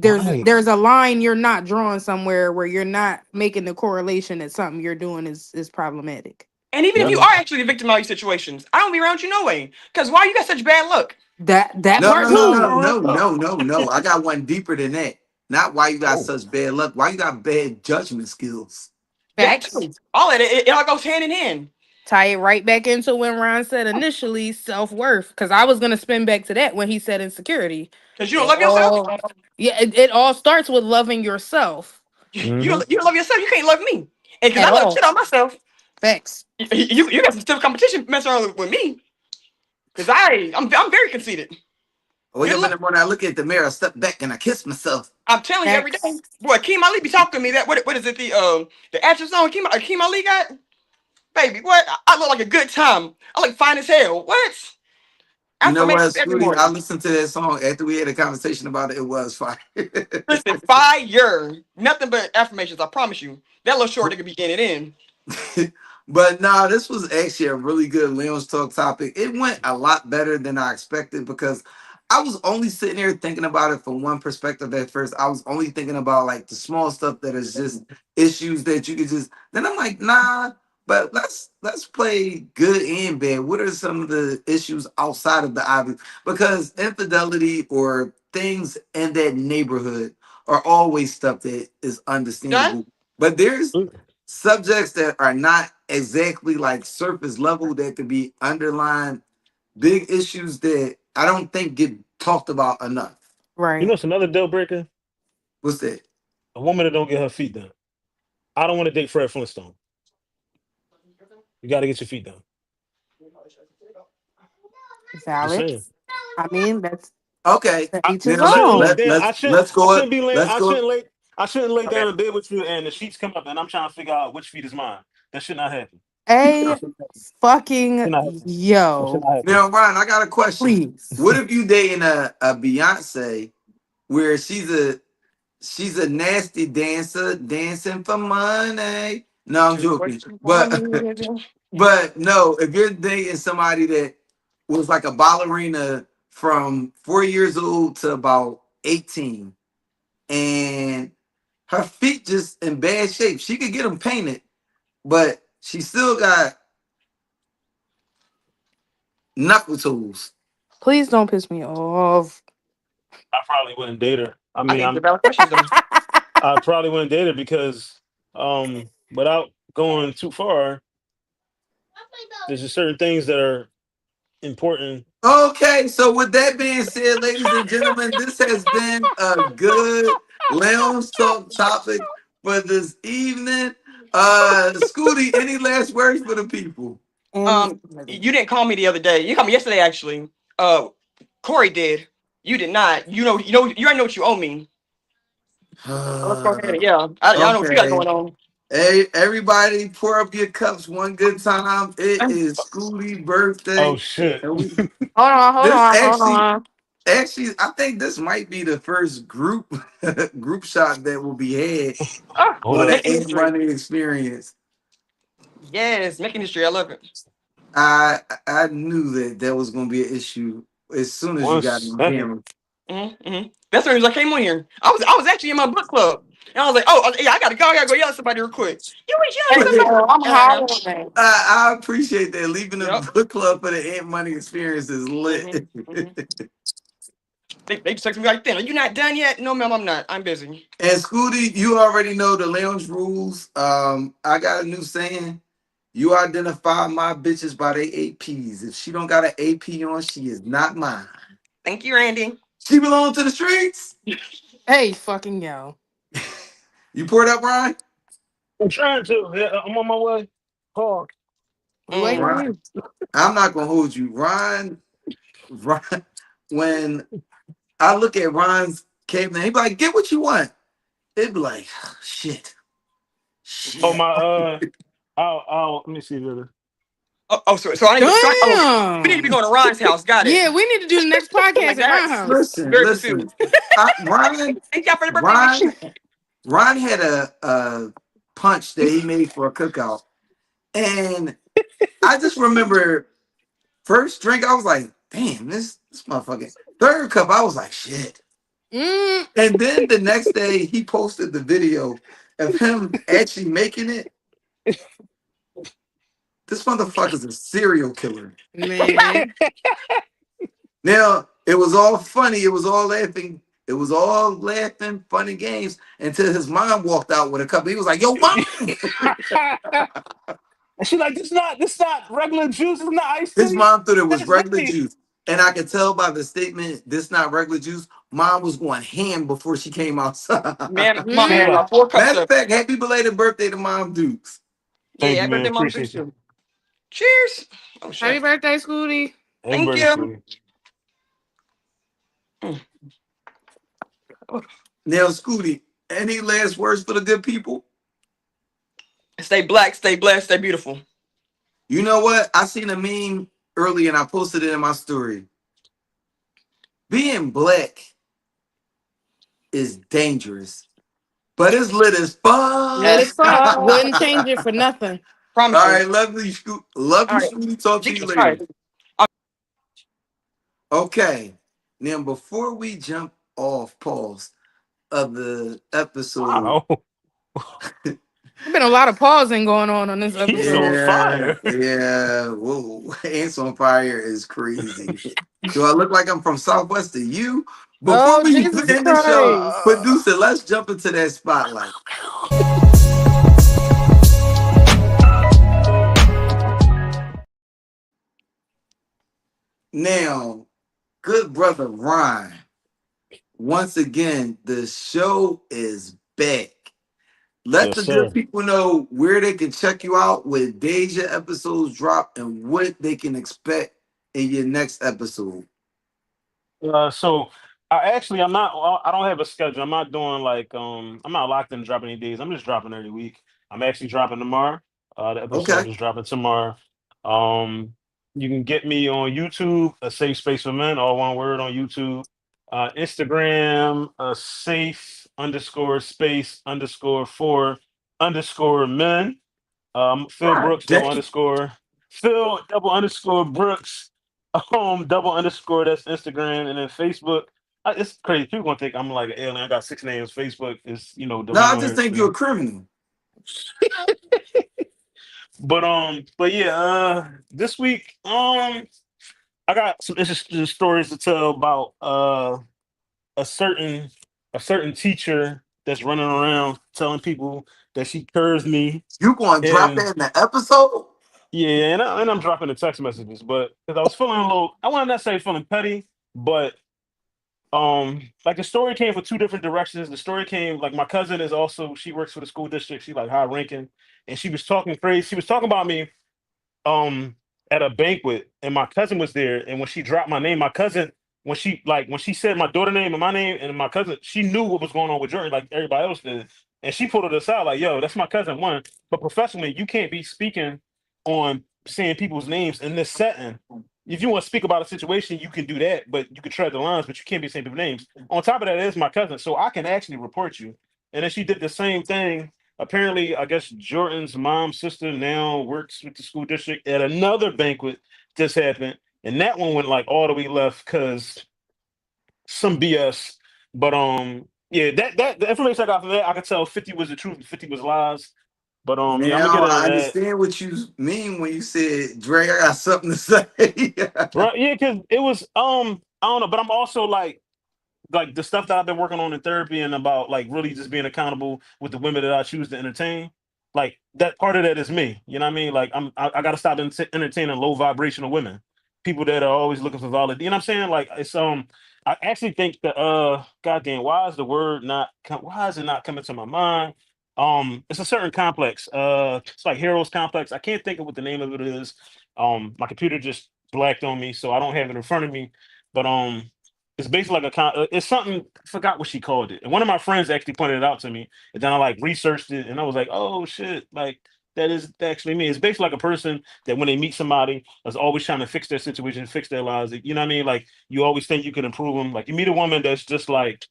right? there's a line you're not drawing somewhere where you're not making the correlation that something you're doing is problematic. And even if Yep. you are actually the victim of these situations, I don't be around you no way. Because why you got such bad luck? That No, part no, no, Who? no, too. no, no, no, no. I got one deeper than that. Not why you got Oh. such bad luck. Why you got bad judgment skills. That Facts. too. All of it all goes hand in hand. Tie it right back into when Ron said initially self-worth. Because I was gonna spin back to that when he said insecurity. Because you don't It love yourself. all yeah, it all starts with loving yourself Mm-hmm. You don't love yourself. You can't love me. And because at I love shit all. on myself, Facts. you got some stiff competition messing around with me. Because I'm very conceited. I wake Good up in luck. the morning, I look at the mirror, I step back, and I kiss myself. I'm telling you every day. Facts. Boy, Keem Ali be talking to me. That what is it? The action song Keem Ali got? Baby, what? I look like a good time. I look fine as hell. What? You know what, Affirmations every Scooty? I morning. listened to that song after we had a conversation about it. It was fire. Listen, fire. Nothing but affirmations, I promise you. That little short nigga be getting it in. But no, this was actually a really good Leon's Talk topic. It went a lot better than I expected because I was only sitting there thinking about it from one perspective at first. I was only thinking about like the small stuff that is just issues that you could just. Then I'm like, nah. But let's play good and bad. What are some of the issues outside of the obvious? Because infidelity or things in that neighborhood are always stuff that is Done? understandable. But there's subjects that are not exactly like surface level that could be underlying big issues that I don't think get talked about enough. You Right. know, it's another deal breaker. What's that? A woman that don't get her feet done. I don't want to date Fred Flintstone. You got to get your feet done. Just Valid. saying. I mean, that's Okay. to I, each his I Now shouldn't lay own. down. let's I go shouldn't be laying. let's go. I shouldn't lay Okay. down in bed with you, and the sheets come up, and I'm trying to figure out which feet is mine. That should not happen. A That should not happen. That fucking should not happen. That should yo. not happen. Now, Ryan, I got a question. Please. What if you dating a Beyonce where she's a nasty dancer dancing for money? No, I'm joking. But no, if you're dating somebody that was like a ballerina from 4 years old to about 18, and her feet just in bad shape, she could get them painted, but she still got knuckle tools. Please don't piss me off. I probably wouldn't date her. I I mean, think the valid questions though. I probably wouldn't date her because, without going too far, there's just certain things that are important. Okay, so with that being said, ladies and gentlemen, this has been a good lounge talk topic for this evening. Scooty, any last words for the people? And You didn't call me the other day. You called me yesterday actually. Corey did. You did not. You already know what you owe me. Let's go ahead. Yeah, I know what you got Okay. going on. Hey, everybody, pour up your cups one good time. It is Schoolie's Oh birthday. shit. And we Hold this on, hold actually on. actually I think this might be the first group group shot that will be had Hold on up. the Making Ant history. Money experience. Yes, making history. I love it. I knew that was gonna be an issue as soon as you One got on second. camera. That's the reason I came on here. I was actually in my book club, and I was like, oh yeah, I gotta go. I gotta go yell at somebody real quick. You was Hey, yelling at yo, somebody. I'm Yeah, I know. hollering. I appreciate that. Leaving the Yep. book club for the Ant Money experience is lit. Mm-hmm. They just text me right then. Are you not done yet? No, ma'am, I'm not. I'm busy. And Scooty, you already know the lounge rules. I got a new saying. You identify my bitches by their APs. If she don't got an AP on, she is not mine. Thank you, Randy. She belong to the streets. Hey, fucking yo. You poured up, Ryan? I'm trying to. Yeah, I'm on my way. Park. We waiting on Ryan, you. I'm not gonna hold you. Ryan, when I look at Ryan's cabinet, he be like, get what you want. It'd be like, shit. Oh Shit. my. Let me see. Brother. So I need. We need to be Damn. going to Ron's house. Got it. Yeah, we need to do the next I'm like podcast at that. my house. I'm Listen, very listen. confused. Ryan, Thank y'all for the birthday wish. Ron, Ron had a punch that he made for a cookout. And I just remember first drink, I was like, damn, this motherfucker. Third cup, I was like, shit. Mm. And then the next day, he posted the video of him actually making it. This motherfucker's a serial killer. Man. Now, it was all funny. It was all laughing. It was all laughing, funny games until his mom walked out with a cup. He was like, yo, mom. And she like, this not regular juice. It's not iced His tea. mom thought it was That's regular me. juice. And I could tell by the statement, this not regular juice. Mom was going ham before she came outside. Man, mom She had Mm. like, about 4 cups Matter of of. fact, happy belated birthday to Mom Dukes. Yeah, thank you, happy man. birthday, mom. Too Appreciate you. soon. Cheers. Oh Happy shit. birthday, Scooty. Happy Thank birthday, you. Scooty. Now, Scooty, any last words for the good people? Stay black, stay blessed, stay beautiful. You know what? I seen a meme earlier and I posted it in my story. Being black is dangerous, but it's lit as Let fuck. it fuck. Wouldn't change it for nothing. Promise All you. right, love All you, right. Scooty. Talk to you All later. right. Okay. Now, before we jump off pause of the episode, Wow. There's been a lot of pausing going on this He's on episode. yeah, fire. yeah, whoa, Ants on Fire is crazy. Do I look like I'm from Southwest to you? Before Oh, we Jesus end the show, Christ. producer, let's jump into that spotlight. Now, good brother Ryan, once again, the show is back. Let Yes, the good sir. people know where they can check you out, where Deja episodes drop, and what they can expect in your next episode. So I'm not. I don't have a schedule. I'm not doing like I'm not locked in dropping any days. I'm just dropping every week. I'm actually dropping tomorrow. The episode Okay. is dropping tomorrow. Um, you can get me on YouTube, a safe space for men, all one word on YouTube. Instagram, a safe underscore space underscore for underscore men. Phil God Brooks double damn. underscore Phil double underscore Brooks double underscore that's Instagram, and then Facebook. It's crazy. People gonna think I'm like an alien. I got 6 names. Facebook is the No, one I on just here. think you're a criminal. But yeah. This week I got some interesting stories to tell about a certain a certain teacher that's running around telling people that she curves me. You going to drop And that in the episode? yeah, and I'm dropping the text messages, but because I was feeling a little, I wouldn't necessarily feeling petty, but like the story came from two different directions. The story came like my cousin is also she works for the school district. She like high ranking, and she was talking crazy. She was talking about me um at a banquet, and my cousin was there. And when she dropped my name, my cousin when she said my daughter name and my name and my cousin, she knew what was going on with Jordan, like everybody else did. And she pulled it aside, like, yo, that's my cousin, one. But professionally, you can't be speaking on saying people's names in this setting. If you want to speak about a situation, you can do that, but you can tread the lines, but you can't be saying people's names. On top of that, it is my cousin, so I can actually report you. And then she did the same thing. Apparently, I guess Jordan's mom's sister now works with the school district at another banquet just happened. And that one went like all the way left because some BS. But yeah, that the information I got from that, I could tell 50 was the truth and 50 was lies. But yeah, I'm gonna Now get into I that. understand what you mean when you said, Dre, I got something to say. Right? Yeah, because it was I don't know, but I'm also like the stuff that I've been working on in therapy and about like really just being accountable with the women that I choose to entertain. Like that part of that is me. You know what I mean? Like I got to stop entertaining low vibrational women, people that are always looking for valid. You know what I'm saying? Like it's I actually think that goddamn, why is the word not? Why is it not coming to my mind? It's a certain complex. It's like Heroes Complex. I can't think of what the name of it is. My computer just blacked on me, so I don't have it in front of me. But it's basically like it's something. I forgot what she called it. And one of my friends actually pointed it out to me. And then I like researched it, and I was like, oh shit, like that is actually me. It's basically like a person that when they meet somebody is always trying to fix their situation, fix their lives. You know what I mean? Like you always think you can improve them. Like you meet a woman that's just like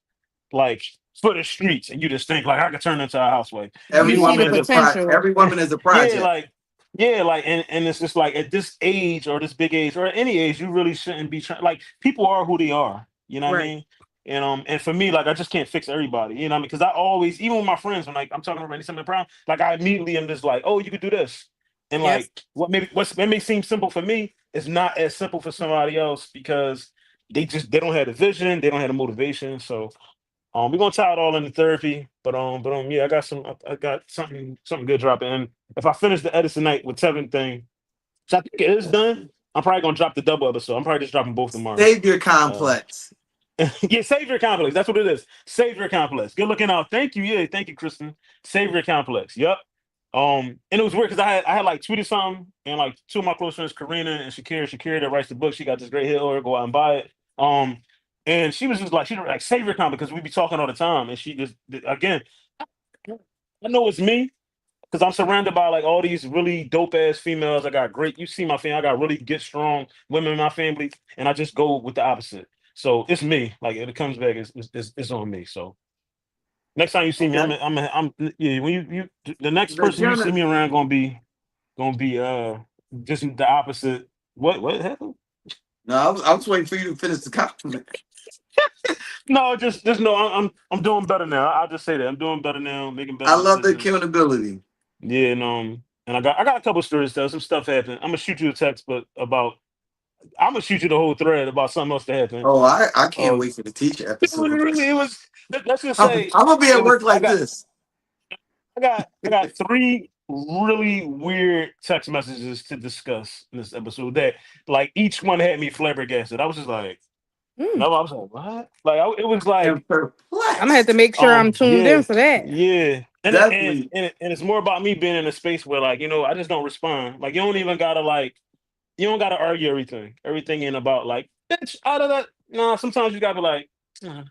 for the streets, and you just think like I could turn into a housewife. You meet every a woman woman that is a just Potential. every woman is a yeah, project. like, and it's just like at this age or this big age or at any age, you really shouldn't be trying. Like people are who they are. You know what I Right. mean? And for me, like I just can't fix everybody. You know what I mean? Because I always, even with my friends, when like I'm talking about something problem, like I immediately am just like, oh, you could do this, and Yep. like what may seem simple for me is not as simple for somebody else because they don't have the vision, they don't have the motivation. So we're gonna tie it all into therapy, but yeah, I got something good dropping. And if I finish the edit tonight with Tevin thing, so I think it is done. I'm probably gonna drop the double episode. I'm probably just dropping both tomorrow. Savior Uh, complex. yeah, Savior Complex. That's what it is. Savior Complex. Good looking out. Thank you. Yeah, thank you, Kristen. Savior Complex. Yep. And it was weird because I had like tweeted something and like two of my close friends, Karina and Shakira that writes the book, she got this great hit order, go out and buy it. And she was just like, she like Savior Complex because we be talking all the time. And she just again, I know it's me because I'm surrounded by like all these really dope ass females. I got great, you see my family, I got really good, strong women in my family, and I just go with the opposite. So it's me. Like if it comes back, it's on me. So next time you see me, Okay. I'm yeah. When the next The person you see gentleman. me around gonna be just the opposite. What happened? No, I was waiting for you to finish the compliment. No, just no. I'm doing better now. I'll just say that I'm doing better now, making better I love the decisions. accountability. Yeah, and I got a couple stories to tell. Some stuff happened. I'm gonna shoot you a text, but about I'm gonna shoot you the whole thread about something else that happened. Oh, I can't Uh, wait for the teacher it was episode. really it was. Let's just I'm say gonna be it at was. work like this. I got three really weird text messages to discuss in this episode that like each one had me flabbergasted. I was just like, Mm. no, I was like, what? Like it was And like, I'm gonna have to perplexed. make sure I'm tuned yeah, in for that. yeah. Definitely. And it's more about me being in a space where like, I just don't respond. Like you don't gotta argue everything. Everything ain't about like, bitch, out of that. No, sometimes you gotta be like, "Uh."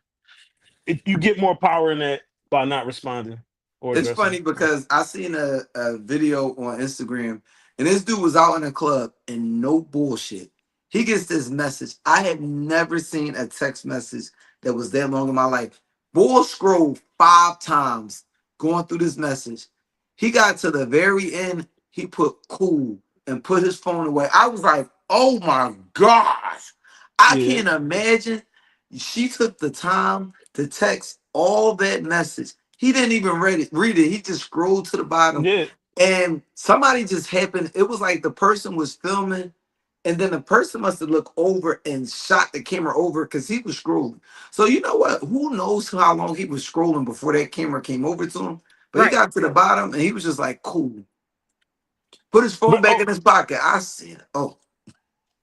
You get more power in that by not responding or It's addressing. funny because I seen a video on Instagram and this dude was out in a club and no bullshit. He gets this message. I had never seen a text message that was that long in my life. Bull scrolled 5 times going through this message. He got to the very end. He put cool and put his phone away. I was like, oh my gosh. I Yeah, can't imagine. She took the time to text all that message. He didn't even read it. He just scrolled to the bottom. yeah, And somebody just happened. It was like the person was filming, and then the person must have looked over and shot the camera over because he was scrolling. So you know what? Who knows how long he was scrolling before that camera came over to him? But he Right. got to the bottom and he was just like, cool. Put his phone but back in his pocket. I said, oh,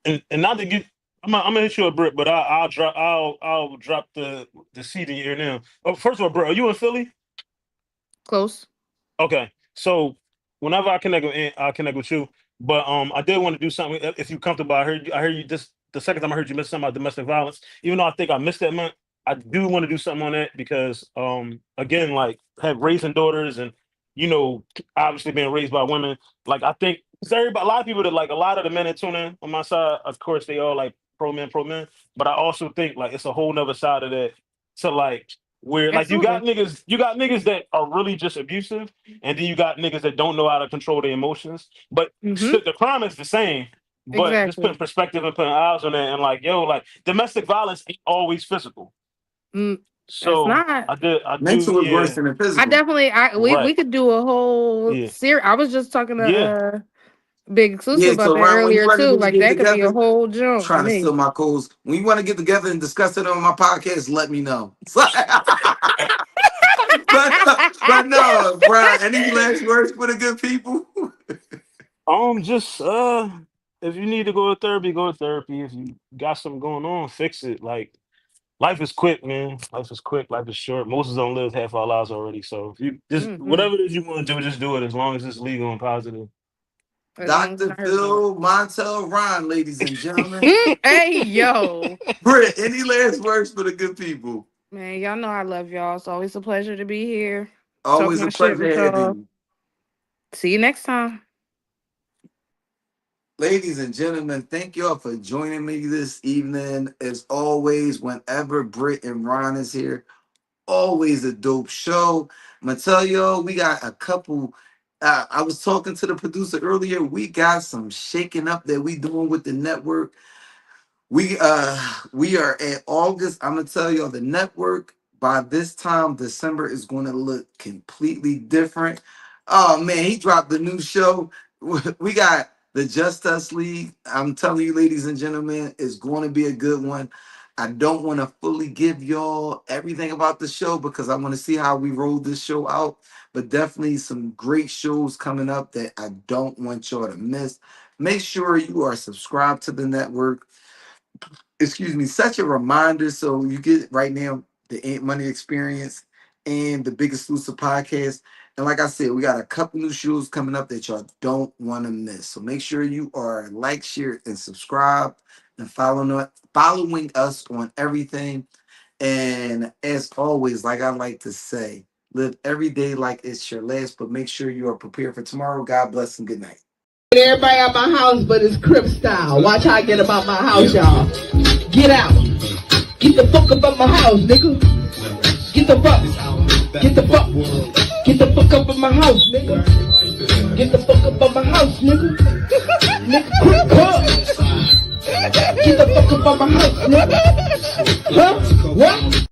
and not to get. I'm gonna hit you a brick, but I'll drop the seed in your ear now. Oh, first of all, bro, are you in Philly? Close. Okay, so whenever I connect with Ant, I'll connect with you. But I did want to do something if you're comfortable. I heard you this the second time I heard you mention something about domestic violence, even though I think I missed that month, I do want to do something on that because, again, like have raising daughters and, you know, obviously being raised by women. Like I think a lot of people that like a lot of the men that tune in on my side, of course, they all like pro men. But I also think like it's a whole nother side of that to like where like you got niggas that are really just abusive, and then you got niggas that don't know how to control their emotions. But the crime is the same. But just putting perspective and putting eyes on it, and like, yo, like domestic violence ain't always physical. So not. Mental is worse than the physical. I definitely, we could do a whole series. I was just talking to Big Exclusive about so that Ron, when you earlier ready too. to Like get that could be together, a whole jump. trying to steal my codes. When you want to get together and discuss it on my podcast, let me know. but no, Brian, any last words for the good people? Just if you need to go to therapy, go to therapy. If you got something going on, fix it. Like life is quick, man. Life is quick. Life is short. Most of us don't live half our lives already. So if you just whatever it is you want to do, just do it as long as it's legal and positive. Dr. Phil Montel Ron, ladies and gentlemen. Hey, yo. Britt, any last words for the good people? Man, y'all know I love y'all. It's always a pleasure to be here. Always a pleasure having you. See you next time. Ladies and gentlemen, thank y'all for joining me this evening. As always, whenever Britt and Ron is here, always a dope show. I'm going to tell y'all, we got a couple. I was talking to the producer earlier. We got some shaking up that we doing with the network. We are at August. I'm going to tell y'all the network by this time, December, is going to look completely different. Oh, man, he dropped the new show. We got the Just Us League. I'm telling you, ladies and gentlemen, it's going to be a good one. I don't want to fully give y'all everything about the show because I want to see how we roll this show out. But definitely some great shows coming up that I don't want y'all to miss. Make sure you are subscribed to the network. Excuse me, such a reminder. So you get right now the Ain't Money Experience and the Big Exclusive Podcast. And like I said, we got a couple new shows coming up that y'all don't want to miss. So make sure you are like, share, and subscribe and following us on everything. And as always, like I like to say, live every day like it's your last, but make sure you are prepared for tomorrow. God bless and good night. Everybody at my house, but it's Crip style. Watch how I get about my house, y'all. Get out. Get the fuck up my house, nigga. Get the fuck. Get the fuck. Get the fuck up in my house, nigga. Get the fuck up in my house, nigga. Nigga, quick up. Get the fuck up in my house, nigga. Huh? What?